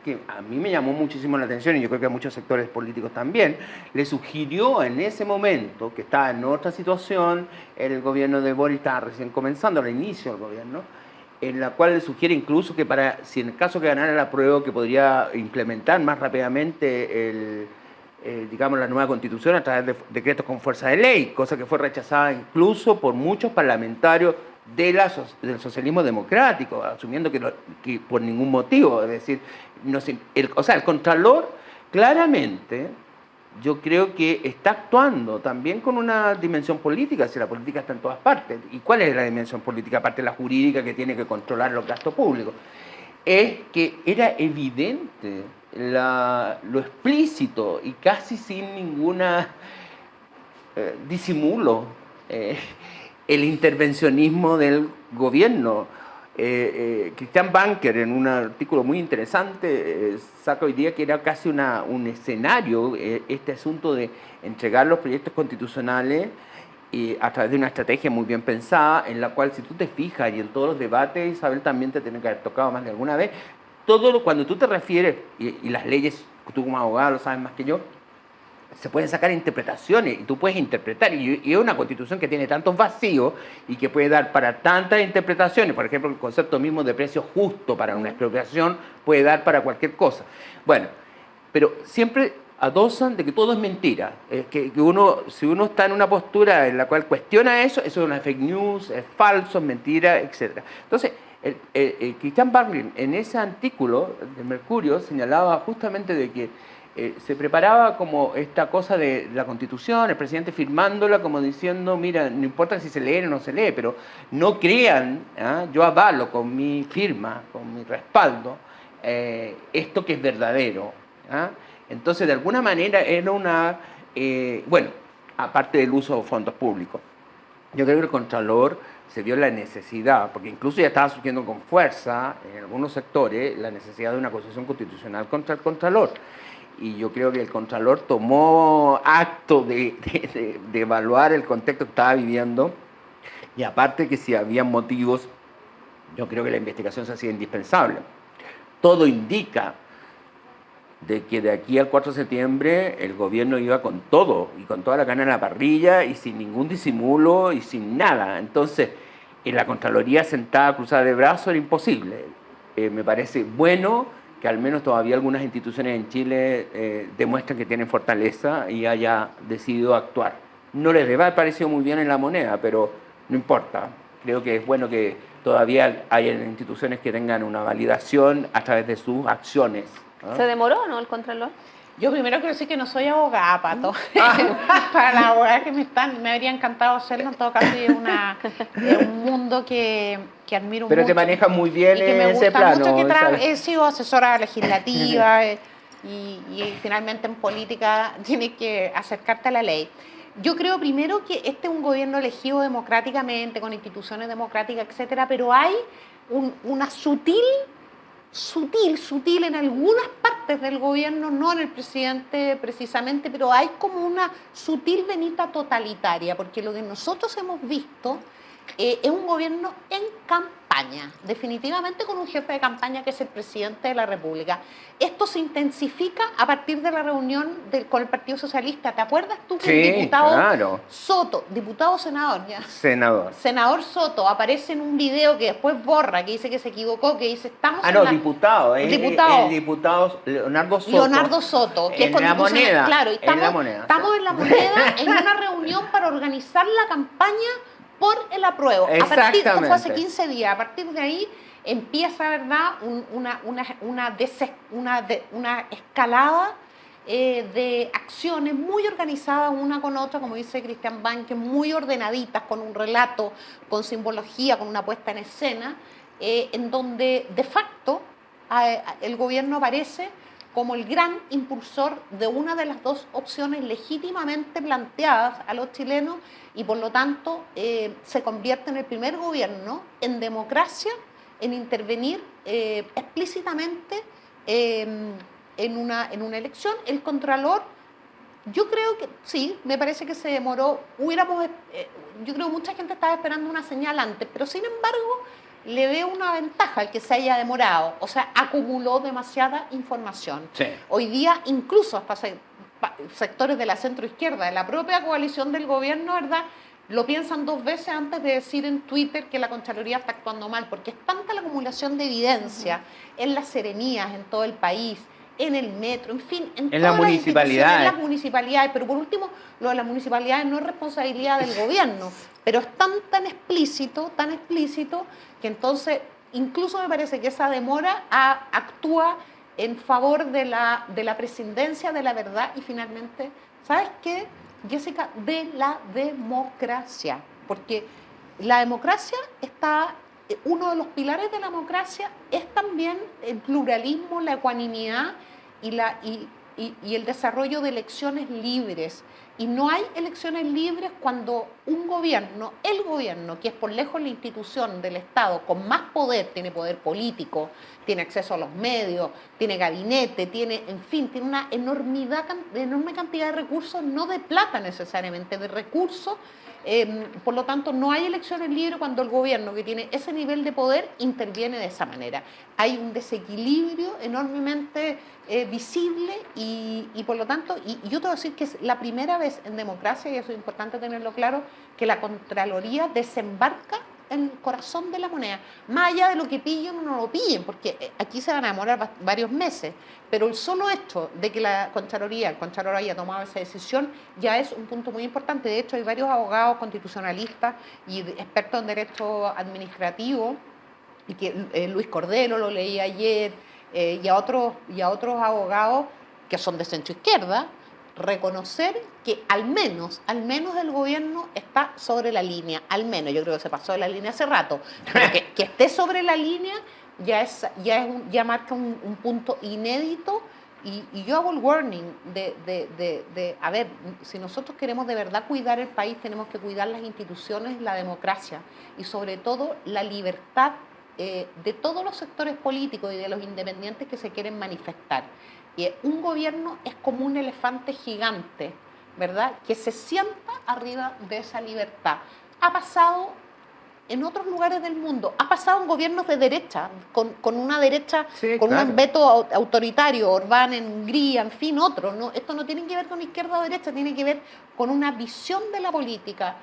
que a mí me llamó muchísimo la atención, y yo creo que a muchos sectores políticos también, le sugirió en ese momento, que estaba en otra situación, el gobierno de Boric estaba recién comenzando, al inicio del gobierno, en la cual le sugiere incluso que si en el caso que ganara la prueba, que podría implementar más rápidamente digamos, la nueva Constitución a través de decretos con fuerza de ley, cosa que fue rechazada incluso por muchos parlamentarios del socialismo democrático, asumiendo que por ningún motivo, es decir, el Contralor claramente, yo creo que está actuando también con una dimensión política, si la política está en todas partes. ¿Y cuál es la dimensión política, aparte de la jurídica, que tiene que controlar los gastos públicos? Es que era evidente lo explícito y casi sin ninguna disimulo el intervencionismo del gobierno. Christian Banker, en un artículo muy interesante, saca hoy día que era casi un escenario, este asunto de entregar los proyectos constitucionales a través de una estrategia muy bien pensada, en la cual, si tú te fijas, y en todos los debates, Isabel también te tiene que haber tocado más de alguna vez, cuando tú te refieres, y las leyes, tú como abogado lo sabes más que yo, se pueden sacar interpretaciones y tú puedes interpretar, y es una Constitución que tiene tantos vacíos y que puede dar para tantas interpretaciones. Por ejemplo, el concepto mismo de precio justo para una expropiación puede dar para cualquier cosa. Bueno, pero siempre adosan de que todo es mentira, si uno está en una postura en la cual cuestiona eso es una fake news, es falso, es mentira, etc. Entonces, Christian Barlin en ese artículo de Mercurio señalaba justamente de que se preparaba como esta cosa de la Constitución, el presidente firmándola como diciendo, mira, no importa si se lee o no se lee, pero no crean, yo avalo con mi firma, con mi respaldo, esto que es verdadero. Entonces, de alguna manera era bueno, aparte del uso de fondos públicos, yo creo que el Contralor se vio la necesidad, porque incluso ya estaba surgiendo con fuerza en algunos sectores la necesidad de una acusación constitucional contra el Contralor. Y yo creo que el Contralor tomó acto de evaluar el contexto que estaba viviendo, y aparte que si había motivos, yo creo que la investigación se hacía indispensable. Todo indica de que de aquí al 4 de septiembre el gobierno iba con todo, y con toda la carne en la parrilla, y sin ningún disimulo, y sin nada. Entonces, en la Contraloría sentada cruzada de brazos era imposible. Me parece bueno que al menos todavía algunas instituciones en Chile demuestran que tienen fortaleza y haya decidido actuar. No les debe haber parecido muy bien en La Moneda, pero no importa. Creo que es bueno que todavía haya instituciones que tengan una validación a través de sus acciones. ¿Se demoró o no el Contralor? Yo primero quiero decir que no soy abogada, Pato. Para las abogadas que me habría encantado hacerlo, en todo caso es un mundo que admiro mucho. Pero te manejas muy bien y que me en ese gusta plano. Mucho que he sido asesora legislativa y finalmente en política tienes que acercarte a la ley. Yo creo primero que este es un gobierno elegido democráticamente, con instituciones democráticas, etcétera, pero hay una sutil en algunas partes del gobierno, no en el presidente precisamente, pero hay como una sutil venita totalitaria, porque lo que nosotros hemos visto es un gobierno en campaña, definitivamente con un jefe de campaña que es el presidente de la República. Esto se intensifica a partir de la reunión con el Partido Socialista. ¿Te acuerdas tú que el diputado claro. Soto, diputado o senador ya? Senador. Senador Soto aparece en un video que después borra, que dice que se equivocó, que dice estamos diputado, diputado. El diputado Leonardo Soto. Leonardo Soto, que en es la moneda. Claro, y en la moneda. estamos en la moneda en una reunión para organizar la campaña por el apruebo. Esto fue hace 15 días. A partir de ahí empieza, ¿verdad?, una escalada de acciones muy organizadas una con otra, como dice Cristian Banque, muy ordenaditas, con un relato, con simbología, con una puesta en escena, en donde de facto el gobierno aparece como el gran impulsor de una de las dos opciones legítimamente planteadas a los chilenos y por lo tanto se convierte en el primer gobierno en democracia en intervenir explícitamente en una elección. El Contralor, yo creo que sí, me parece que se demoró, yo creo que mucha gente estaba esperando una señal antes, pero sin embargo le veo una ventaja al que se haya demorado, o sea, acumuló demasiada información. Sí. Hoy día, incluso hasta sectores de la centroizquierda, de la propia coalición del gobierno, ¿verdad?, lo piensan dos veces antes de decir en Twitter que la Contraloría está actuando mal, porque es tanta la acumulación de evidencia en las serenías, en todo el país, en el metro, en fin, en las municipalidades. En las municipalidades, pero por último, lo de las municipalidades no es responsabilidad del gobierno, pero es tan explícito, que entonces incluso me parece que esa demora actúa en favor de la presidencia, de la verdad y finalmente, ¿sabes qué, Jessica? De la democracia, porque la democracia está, uno de los pilares de la democracia es también el pluralismo, la ecuanimidad y el desarrollo de elecciones libres. Y no hay elecciones libres cuando un gobierno, el gobierno, que es por lejos la institución del Estado con más poder, tiene poder político, tiene acceso a los medios, tiene gabinete, tiene una enorme cantidad de recursos, no de plata necesariamente, de recursos. Por lo tanto, no hay elecciones libres cuando el gobierno, que tiene ese nivel de poder, interviene de esa manera. Hay un desequilibrio enormemente visible y por lo tanto, y yo te voy a decir que es la primera vez en democracia, y eso es importante tenerlo claro, que la Contraloría desembarca en el corazón de la moneda. Más allá de lo que pillen o no lo pillen, porque aquí se van a demorar varios meses, pero el solo hecho de que el Contralor haya tomado esa decisión ya es un punto muy importante. De hecho, hay varios abogados constitucionalistas y expertos en derecho administrativo, y que Luis Cordero lo leí ayer, y a otros abogados que son de centroizquierda, reconocer que al menos el gobierno está sobre la línea, al menos, yo creo que se pasó de la línea hace rato, pero que esté sobre la línea ya marca un punto inédito, y yo hago el warning a ver, si nosotros queremos de verdad cuidar el país, tenemos que cuidar las instituciones, la democracia y sobre todo la libertad de todos los sectores políticos y de los independientes que se quieren manifestar. Y un gobierno es como un elefante gigante, ¿verdad?, que se sienta arriba de esa libertad. Ha pasado en otros lugares del mundo, ha pasado en gobiernos de derecha, con una derecha, sí, con claro, un veto autoritario, Orbán en Hungría, en fin, otros. ¿No? Esto no tiene que ver con izquierda o derecha, tiene que ver con una visión de la política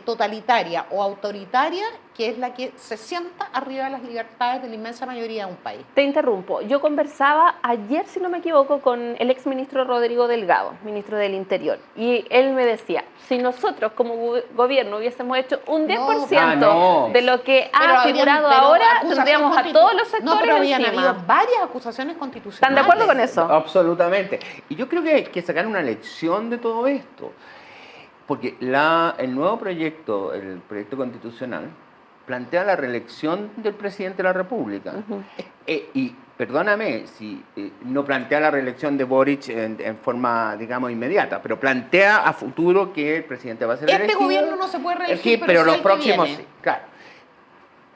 totalitaria o autoritaria, que es la que se sienta arriba de las libertades de la inmensa mayoría de un país. Te interrumpo. Yo conversaba ayer, si no me equivoco, con el exministro Rodrigo Delgado, ministro del Interior, y él me decía, si nosotros como gobierno hubiésemos hecho un 10% de lo que ha figurado ahora, tendríamos a todos los sectores pero habían encima. Habido varias acusaciones constitucionales. ¿Están de acuerdo con eso? Absolutamente. Y yo creo que hay que sacar una lección de todo esto. Porque el nuevo proyecto, el proyecto constitucional, plantea la reelección del presidente de la República. Uh-huh. Y perdóname si no plantea la reelección de Boric en forma, digamos, inmediata, pero plantea a futuro que el presidente va a ser elegido. Este gobierno no se puede reelegir, pero los próximos sí. Claro.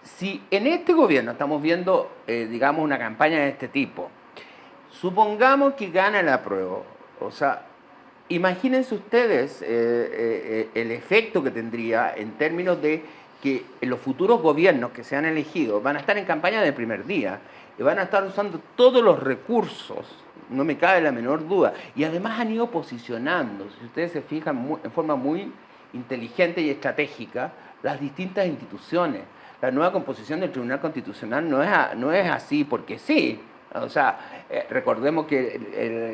Si en este gobierno estamos viendo, digamos, una campaña de este tipo, supongamos que gana el apruebo, o sea, imagínense ustedes el efecto que tendría en términos de que los futuros gobiernos que sean elegidos van a estar en campaña del primer día y van a estar usando todos los recursos, no me cabe la menor duda, y además han ido posicionando, si ustedes se fijan, en forma muy inteligente y estratégica, las distintas instituciones. La nueva composición del Tribunal Constitucional no es así porque sí. O sea, recordemos que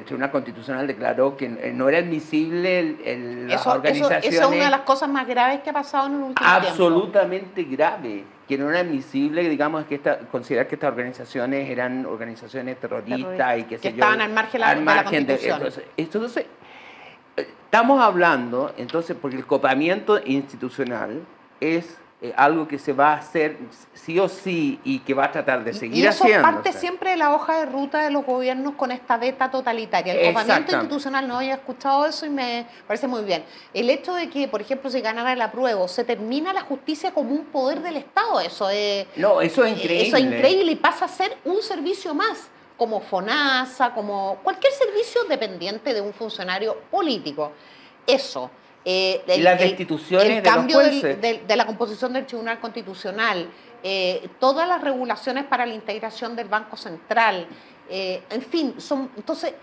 el Tribunal Constitucional declaró que no era admisible las organizaciones... Eso es una de las cosas más graves que ha pasado en el último tiempo. Absolutamente grave, que no era admisible, digamos, considerar que estas organizaciones eran organizaciones terroristas y que estaban al margen de la Constitución. Entonces, estamos hablando, entonces, porque el copamiento institucional es algo que se va a hacer sí o sí y que va a tratar de seguir haciendo. Y eso parte siempre de la hoja de ruta de los gobiernos con esta beta totalitaria. El copamiento institucional, no había escuchado eso y me parece muy bien. El hecho de que, por ejemplo, si ganara el apruebo, se termina la justicia como un poder del Estado, eso es... No, eso es increíble. Eso es increíble y pasa a ser un servicio más, como FONASA, como cualquier servicio dependiente de un funcionario político. Eso. Las destituciones el cambio de los jueces. de la composición del Tribunal Constitucional, todas las regulaciones para la integración del Banco Central, en fin, entonces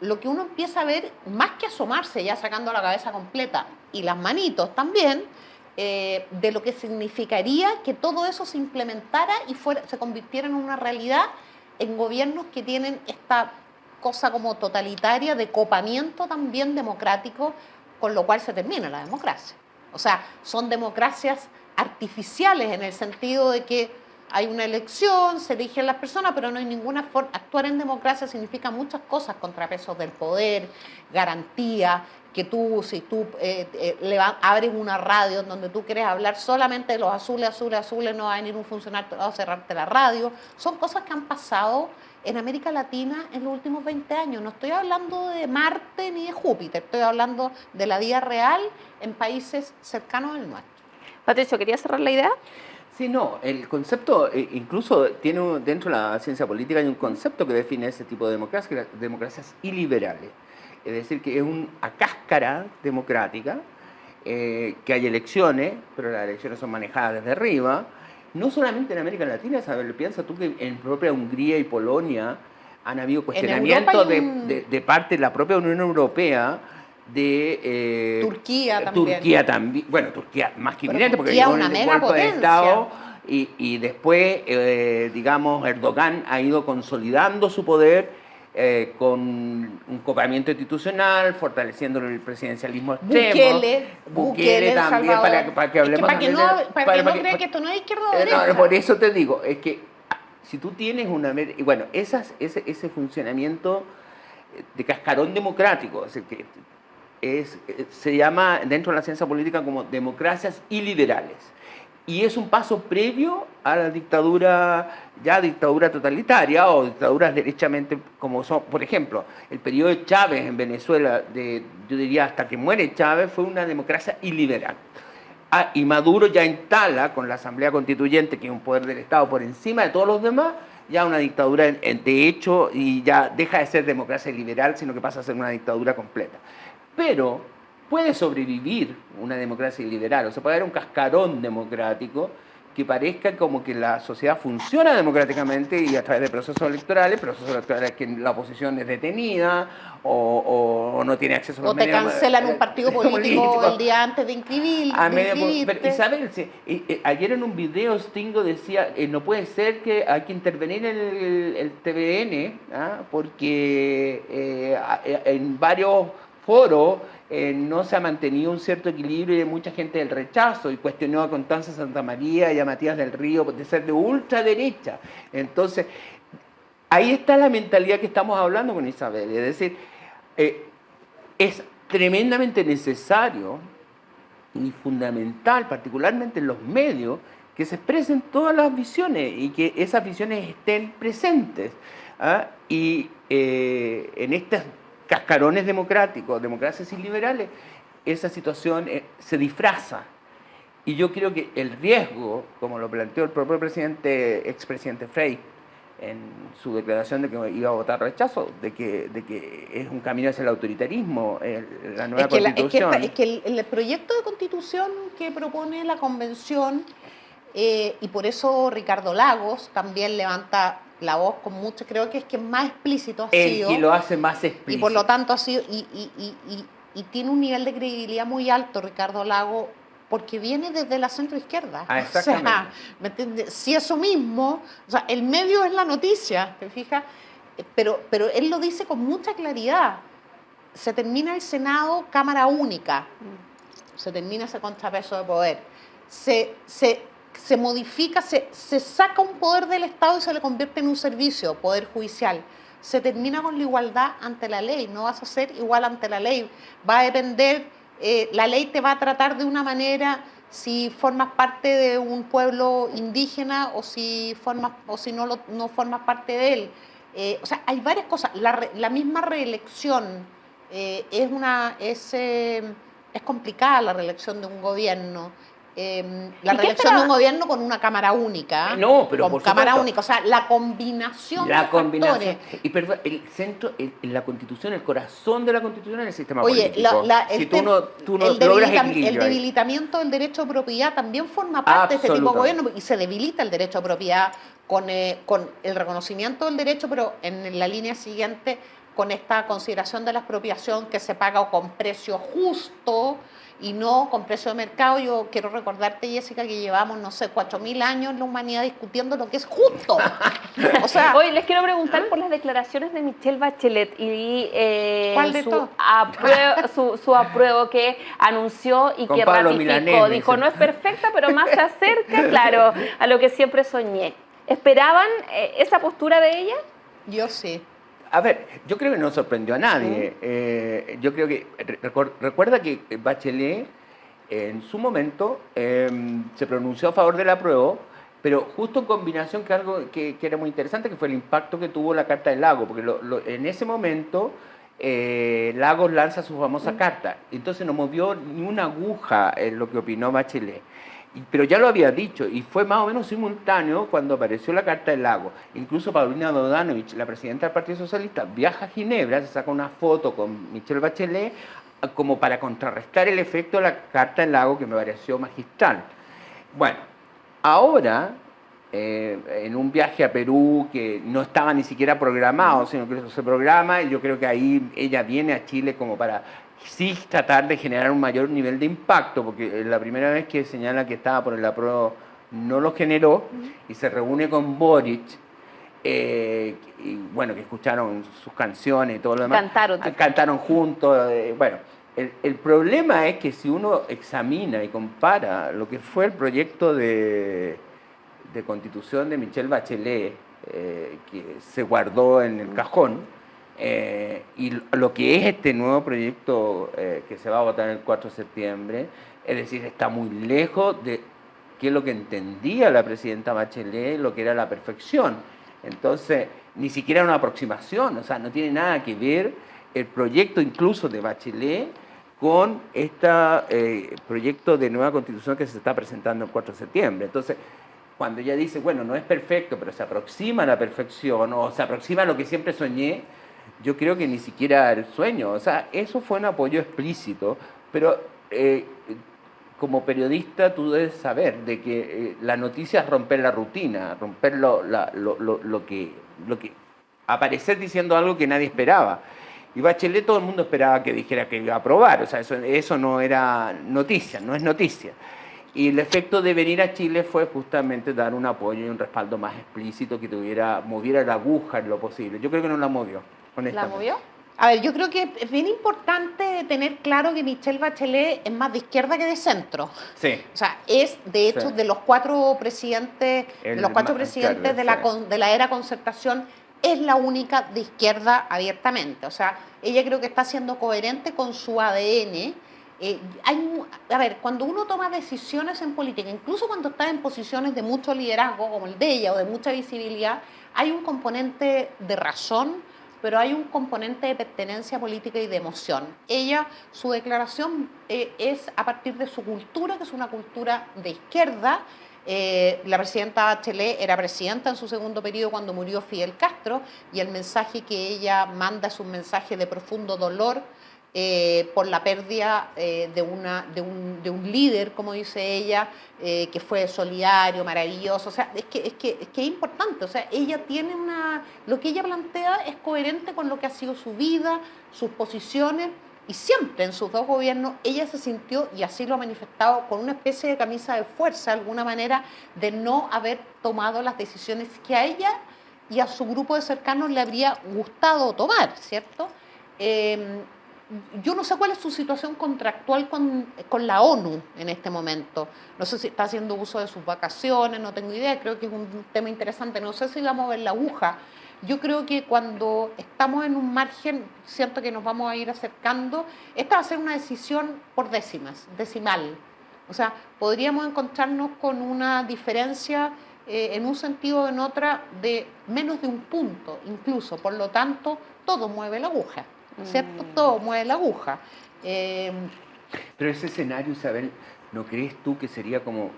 lo que uno empieza a ver, más que asomarse ya sacando la cabeza completa y las manitos también, de lo que significaría que todo eso se implementara y se convirtiera en una realidad en gobiernos que tienen esta cosa como totalitaria de copamiento también democrático, con lo cual se termina la democracia. O sea, son democracias artificiales en el sentido de que hay una elección, se eligen las personas, pero no hay ninguna forma. Actuar en democracia significa muchas cosas, contrapesos del poder, garantía, que si tú abres una radio en donde tú quieres hablar solamente de los azules, no va a venir un funcionario a cerrarte la radio. Son cosas que han pasado en América Latina en los últimos 20 años. No estoy hablando de Marte ni de Júpiter, estoy hablando de la vida real en países cercanos al nuestro. Patricio, ¿querías cerrar la idea? Sí, no, el concepto, incluso tiene dentro de la ciencia política hay un concepto que define ese tipo de democracia, democracias iliberales. Es decir, que es una cáscara democrática, que hay elecciones, pero las elecciones son manejadas desde arriba. No solamente en América Latina, ¿sabes? Piensa tú que en propia Hungría y Polonia han habido cuestionamientos de parte de la propia Unión Europea, de Turquía también. Turquía también, bueno, Turquía más que evidente, porque Turquía llegó una en el mega golpe de potencia. Estado y después, digamos, Erdogan ha ido consolidando su poder con un copamiento institucional, fortaleciendo el presidencialismo extremo. Bukele también, para que hablemos para que no crean que esto no es izquierda o derecha. No, por eso te digo, es que si tú tienes y bueno, ese funcionamiento de cascarón democrático, es decir, que se llama dentro de la ciencia política como democracias iliberales. Y es un paso previo a la dictadura totalitaria o dictaduras derechamente como son. Por ejemplo, el periodo de Chávez en Venezuela, yo diría hasta que muere Chávez, fue una democracia iliberal. Y Maduro ya instala con la Asamblea Constituyente, que es un poder del Estado por encima de todos los demás, ya una dictadura de hecho y ya deja de ser democracia liberal, sino que pasa a ser una dictadura completa. Pero puede sobrevivir una democracia liberal, o sea, puede haber un cascarón democrático que parezca como que la sociedad funciona democráticamente y a través de procesos electorales que la oposición es detenida o no tiene acceso a los medios. O te cancelan un partido político el día antes de inscribirte. Isabel, ayer en un video Stingo decía, no puede ser que hay que intervenir el TVN, porque en varios foros no se ha mantenido un cierto equilibrio y hay mucha gente del rechazo y cuestionó a Constanza Santamaría y a Matías del Río de ser de ultraderecha. Entonces, ahí está la mentalidad que estamos hablando con Isabel, es decir, es tremendamente necesario y fundamental, particularmente en los medios, que se expresen todas las visiones y que esas visiones estén presentes. Y en estas cascarones democráticos, democracias iliberales, esa situación se disfraza. Y yo creo que el riesgo, como lo planteó el propio expresidente Frei, en su declaración de que iba a votar rechazo, de que es un camino hacia el autoritarismo, la nueva Constitución. Es que el proyecto de Constitución que propone la Convención, y por eso Ricardo Lagos también levanta la voz con mucho, creo que es que más explícito ha sido. El que lo hace más explícito. Y por lo tanto ha sido, y tiene un nivel de credibilidad muy alto Ricardo Lagos, porque viene desde la centroizquierda. Exactamente. O sea, ¿me entiendes? Si eso mismo, o sea, el medio es la noticia, ¿te fijas? Pero él lo dice con mucha claridad. Se termina el Senado, Cámara única. Se termina ese contrapeso de poder. Se modifica, se saca un poder del Estado y se le convierte en un servicio, poder judicial. Se termina con la igualdad ante la ley. No vas a ser igual ante la ley. Va a depender... la ley te va a tratar de una manera si formas parte de un pueblo indígena o si no formas parte de él. O sea, hay varias cosas. La misma reelección es complicada, la reelección de un gobierno. La reelección de un gobierno con una cámara única. No, pero con por cámara supuesto. única. O sea, la combinación de factores. Y perdón, el centro, la Constitución, el corazón de la Constitución es el sistema Oye, político. Si tú no logras equilibrio el ahí. debilitamiento del derecho de propiedad también forma parte de este tipo de Absolutamente. gobierno, y se debilita el derecho de propiedad con el reconocimiento del derecho, pero en la línea siguiente con esta consideración de la expropiación que se paga con precio justo y no con precio de mercado. Yo quiero recordarte, Jessica, que llevamos, no sé, 4.000 años en la humanidad discutiendo lo que es justo. O sea, Hoy les quiero preguntar por las declaraciones de Michelle Bachelet y ¿cuál de todo? su apruebo que anunció y Con que Pablo ratificó. Milanés, Dijo, dice. no es perfecta, pero más se acerca, claro, a lo que siempre soñé. ¿Esperaban esa postura de ella? yo sí. A ver, yo creo que no sorprendió a nadie. Yo creo que, recuerda que Bachelet en su momento se pronunció a favor del apruebo, pero justo en combinación con algo que era muy interesante, que fue el impacto que tuvo la Carta del Lago, porque en ese momento Lagos lanza su famosa carta, entonces no movió ni una aguja en lo que opinó Bachelet. Pero ya lo había dicho, y fue más o menos simultáneo cuando apareció la Carta del Lago. Incluso Paulina Bodanovich, la presidenta del Partido Socialista, viaja a Ginebra, se saca una foto con Michelle Bachelet como para contrarrestar el efecto de la Carta del Lago, que me pareció magistral. Bueno, ahora, en un viaje a Perú que no estaba ni siquiera programado, sino que se programa, y yo creo que ahí ella viene a Chile como para... sí tratar de generar un mayor nivel de impacto, porque la primera vez que señala que estaba por el apruebo no lo generó, y se reúne con Boric, y bueno, que escucharon sus canciones y todo lo demás. Cantaron juntos, bueno. El problema es que si uno examina y compara lo que fue el proyecto de Constitución de Michelle Bachelet, que se guardó en el cajón, y lo que es este nuevo proyecto que se va a votar el 4 de septiembre, es decir, está muy lejos de qué es lo que entendía la presidenta Bachelet, lo que era la perfección. Entonces, ni siquiera una aproximación, o sea, no tiene nada que ver el proyecto incluso de Bachelet con este proyecto de nueva constitución que se está presentando el 4 de septiembre. Entonces, cuando ella dice, bueno, no es perfecto, pero se aproxima a la perfección, o se aproxima a lo que siempre soñé, yo creo que ni siquiera el sueño. O sea, eso fue un apoyo explícito, pero como periodista tú debes saber de que la noticia es romper la rutina, romper lo que aparecer diciendo algo que nadie esperaba. Y Bachelet todo el mundo esperaba que dijera que iba a aprobar, o sea, eso no era noticia, no es noticia. Y el efecto de venir a Chile fue justamente dar un apoyo y un respaldo más explícito que moviera la aguja en lo posible. Yo creo que no la movió, honestamente. ¿La movió? A ver, yo creo que es bien importante tener claro que Michelle Bachelet es más de izquierda que de centro. Sí. O sea, es de hecho Sí. de los cuatro presidentes, El de los cuatro más presidentes izquierda, de la era concertación, es la única de izquierda abiertamente. O sea, ella creo que está siendo coherente con su ADN. A ver, cuando uno toma decisiones en política, incluso cuando está en posiciones de mucho liderazgo, como el de ella, o de mucha visibilidad, hay un componente de razón, pero hay un componente de pertenencia política y de emoción. Ella, su declaración es a partir de su cultura, que es una cultura de izquierda, La presidenta Bachelet era presidenta en su segundo periodo cuando murió Fidel Castro, y el mensaje que ella manda es un mensaje de profundo dolor por la pérdida de un líder, como dice ella, que fue solidario, maravilloso. O sea, es que es importante. O sea, ella tiene lo que ella plantea es coherente con lo que ha sido su vida, sus posiciones, y siempre en sus dos gobiernos ella se sintió, y así lo ha manifestado, con una especie de camisa de fuerza, de alguna manera, de no haber tomado las decisiones que a ella y a su grupo de cercanos le habría gustado tomar, ¿cierto? Yo no sé cuál es su situación contractual con la ONU en este momento. No sé si está haciendo uso de sus vacaciones, no tengo idea, creo que es un tema interesante. No sé si vamos a ver la aguja. Yo creo que cuando estamos en un margen, siento que nos vamos a ir acercando, esta va a ser una decisión por decimal. O sea, podríamos encontrarnos con una diferencia en un sentido o en otra de menos de un punto incluso. Por lo tanto, todo mueve la aguja. ¿Cierto? Todo mueve la aguja. Pero ese escenario, Isabel, ¿no crees tú que sería como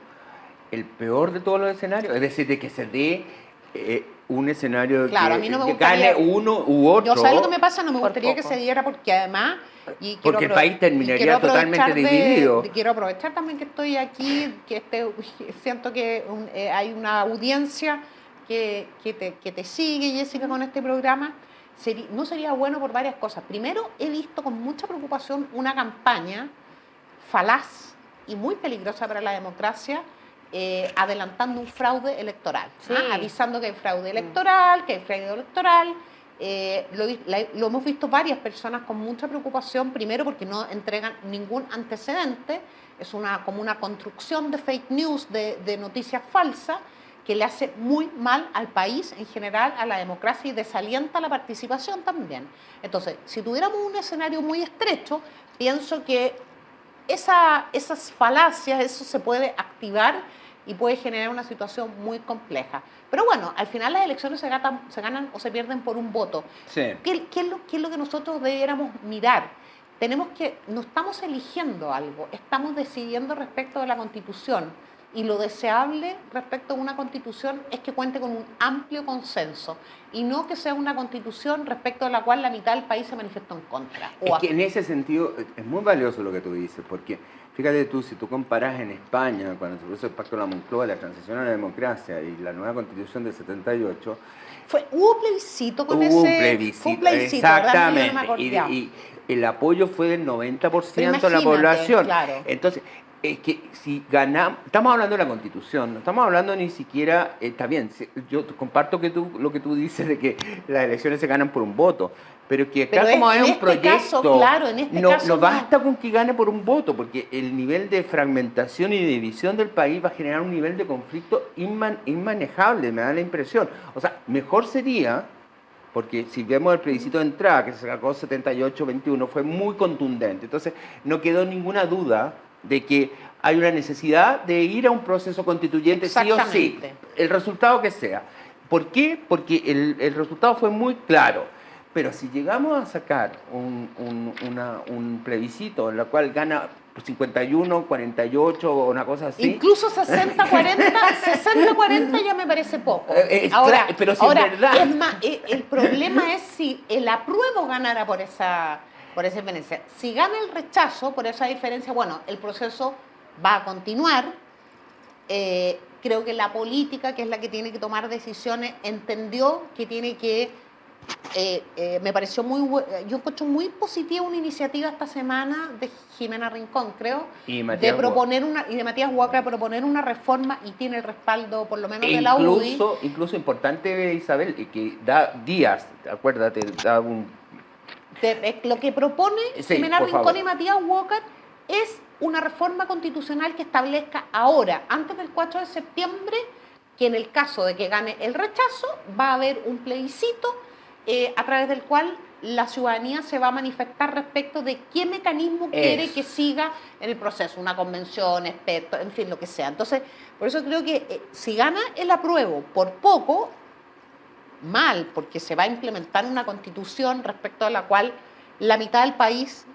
el peor de todos los escenarios? Es decir, de que se dé un escenario claro, que, a mí no me que gustaría, gane uno u otro. Yo, ¿sabes lo que me pasa? No me gustaría poco. que se diera, porque además... Porque el país terminaría totalmente dividido. Quiero aprovechar también que estoy aquí, que siento que hay una audiencia que te sigue, Jessica, con este programa. No sería bueno por varias cosas. Primero, he visto con mucha preocupación una campaña falaz y muy peligrosa para la democracia, adelantando un fraude electoral, Sí. Avisando que hay fraude electoral, lo hemos visto varias personas con mucha preocupación, primero porque no entregan ningún antecedente, es como una construcción de fake news, de noticias falsas, que le hace muy mal al país en general, a la democracia, y desalienta la participación también. Entonces, si tuviéramos un escenario muy estrecho, pienso que esas falacias, eso se puede activar y puede generar una situación muy compleja. Pero bueno, al final las elecciones se ganan o se pierden por un voto. Sí. ¿Qué es lo que nosotros debiéramos mirar? No estamos eligiendo algo, estamos decidiendo respecto de la Constitución. Y lo deseable respecto a una Constitución es que cuente con un amplio consenso, y no que sea una Constitución respecto a la cual la mitad del país se manifestó en contra. Es que en ese sentido es muy valioso lo que tú dices, porque fíjate tú, si tú comparas en España, cuando se puso el Pacto de la Moncloa, la transición a la democracia y la nueva Constitución del 78, hubo plebiscito con hubo ese... un plebiscito, fue un plebiscito, ¿verdad? exactamente, Yo no me acordaba. y el apoyo fue del 90% de la Imagínate, población. claro. Entonces, es que si ganamos, estamos hablando de la Constitución, no estamos hablando ni siquiera, está bien, yo comparto lo que tú dices de que las elecciones se ganan por un voto, pero que acá, como es un proyecto, no basta con que gane por un voto, porque el nivel de fragmentación y de división del país va a generar un nivel de conflicto inmanejable, me da la impresión. O sea, mejor sería, porque si vemos el plebiscito de entrada, que se sacó 78-21, fue muy contundente, entonces no quedó ninguna duda de que hay una necesidad de ir a un proceso constituyente sí o sí, el resultado que sea. ¿Por qué? Porque el resultado fue muy claro. Pero si llegamos a sacar un plebiscito en el cual gana 51, 48 o una cosa así... Incluso 60-40, 60-40 ya me parece poco. Ahora, pero si es verdad... Es más, el problema es si el apruebo ganara por esa diferencia. Si gana el rechazo por esa diferencia, bueno, el proceso va a continuar. Creo que la política, que es la que tiene que tomar decisiones, entendió que tiene que... me pareció yo encuentro muy positiva una iniciativa esta semana de Jimena Rincón, creo, y de Matías Huaca, de proponer una reforma, y tiene el respaldo por lo menos de la UDI. Incluso importante, Isabel, que da días, acuérdate, da un... Lo que propone Jimena Rincón y Matías Huaca es una reforma constitucional que establezca ahora, antes del 4 de septiembre, que en el caso de que gane el rechazo va a haber un plebiscito a través del cual la ciudadanía se va a manifestar respecto de qué mecanismo quiere que siga en el proceso, una convención, expertos, en fin, lo que sea. Entonces, por eso creo que si gana el apruebo por poco, mal, porque se va a implementar una constitución respecto a la cual la mitad del país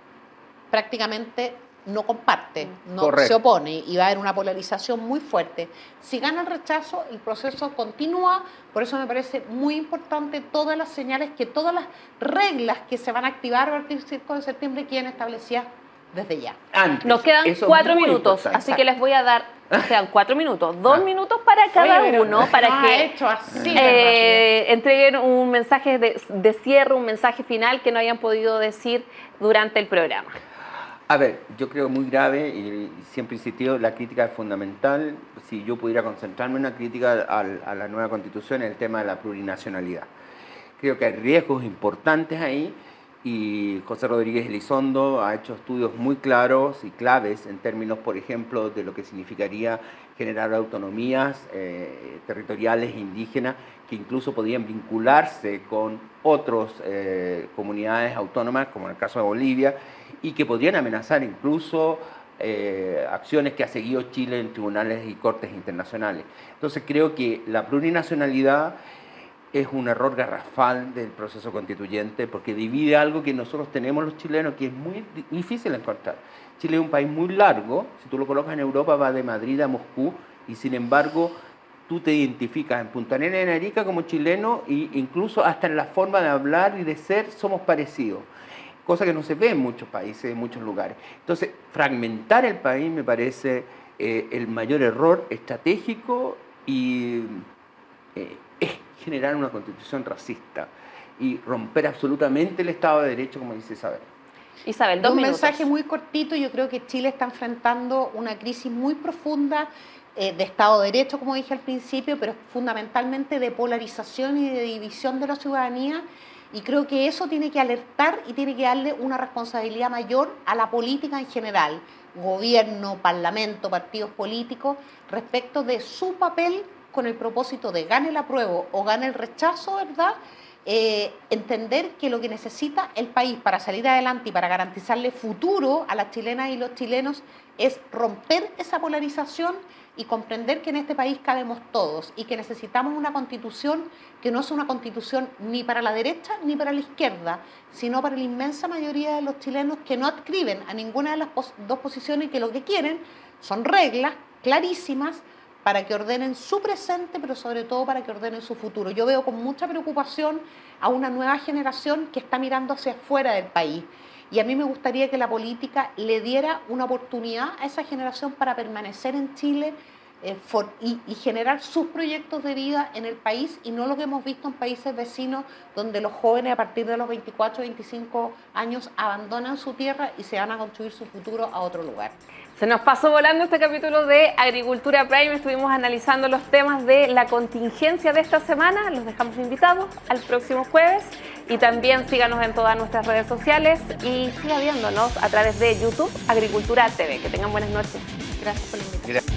prácticamente no comparte, no Correcto. se opone y va a haber una polarización muy fuerte. Si gana el rechazo, el proceso continúa, por eso me parece muy importante todas las señales, que todas las reglas que se van a activar a partir del 5 de septiembre queden establecidas desde ya. Antes. Nos quedan Eso es 4 muy minutos, importante. así que les voy a dar, nos quedan 4 minutos, 2 minutos para cada Oye, pero uno, para no ha que hecho así de entreguen un mensaje de cierre, un mensaje final que no hayan podido decir durante el programa. A ver, yo creo muy grave y siempre he insistido, la crítica es fundamental. Si yo pudiera concentrarme en una crítica a la nueva Constitución, en el tema de la plurinacionalidad. Creo que hay riesgos importantes ahí y José Rodríguez Elizondo ha hecho estudios muy claros y claves en términos, por ejemplo, de lo que significaría generar autonomías territoriales indígenas que incluso podían vincularse con otras comunidades autónomas, como en el caso de Bolivia, y que podrían amenazar incluso acciones que ha seguido Chile en tribunales y cortes internacionales. Entonces creo que la plurinacionalidad es un error garrafal del proceso constituyente porque divide algo que nosotros tenemos los chilenos que es muy difícil de encontrar. Chile es un país muy largo, si tú lo colocas en Europa va de Madrid a Moscú y sin embargo tú te identificas en Punta Arenas y en Arica como chileno e incluso hasta en la forma de hablar y de ser somos parecidos. Cosa que no se ve en muchos países, en muchos lugares. Entonces, fragmentar el país me parece el mayor error estratégico y es generar una constitución racista y romper absolutamente el Estado de Derecho, como dice Isabel. Isabel, 2 Un minutos. mensaje muy cortito, yo creo que Chile está enfrentando una crisis muy profunda de Estado de Derecho, como dije al principio, pero fundamentalmente de polarización y de división de la ciudadanía. Y creo que eso tiene que alertar y tiene que darle una responsabilidad mayor a la política en general, gobierno, parlamento, partidos políticos, respecto de su papel con el propósito de gane el apruebo o gane el rechazo, ¿verdad? Entender que lo que necesita el país para salir adelante y para garantizarle futuro a las chilenas y los chilenos es romper esa polarización y comprender que en este país cabemos todos y que necesitamos una constitución que no es una constitución ni para la derecha ni para la izquierda, sino para la inmensa mayoría de los chilenos que no adscriben a ninguna de las dos posiciones y que lo que quieren son reglas clarísimas para que ordenen su presente, pero sobre todo para que ordenen su futuro. Yo veo con mucha preocupación a una nueva generación que está mirando hacia afuera del país. Y a mí me gustaría que la política le diera una oportunidad a esa generación para permanecer en Chile y generar sus proyectos de vida en el país y no lo que hemos visto en países vecinos donde los jóvenes a partir de los 24, 25 años abandonan su tierra y se van a construir su futuro a otro lugar. Se nos pasó volando este capítulo de Agricultura Prime. Estuvimos analizando los temas de la contingencia de esta semana. Los dejamos invitados al próximo jueves. Y también síganos en todas nuestras redes sociales y siga viéndonos a través de YouTube Agricultura TV. Que tengan buenas noches. Gracias por la invitación.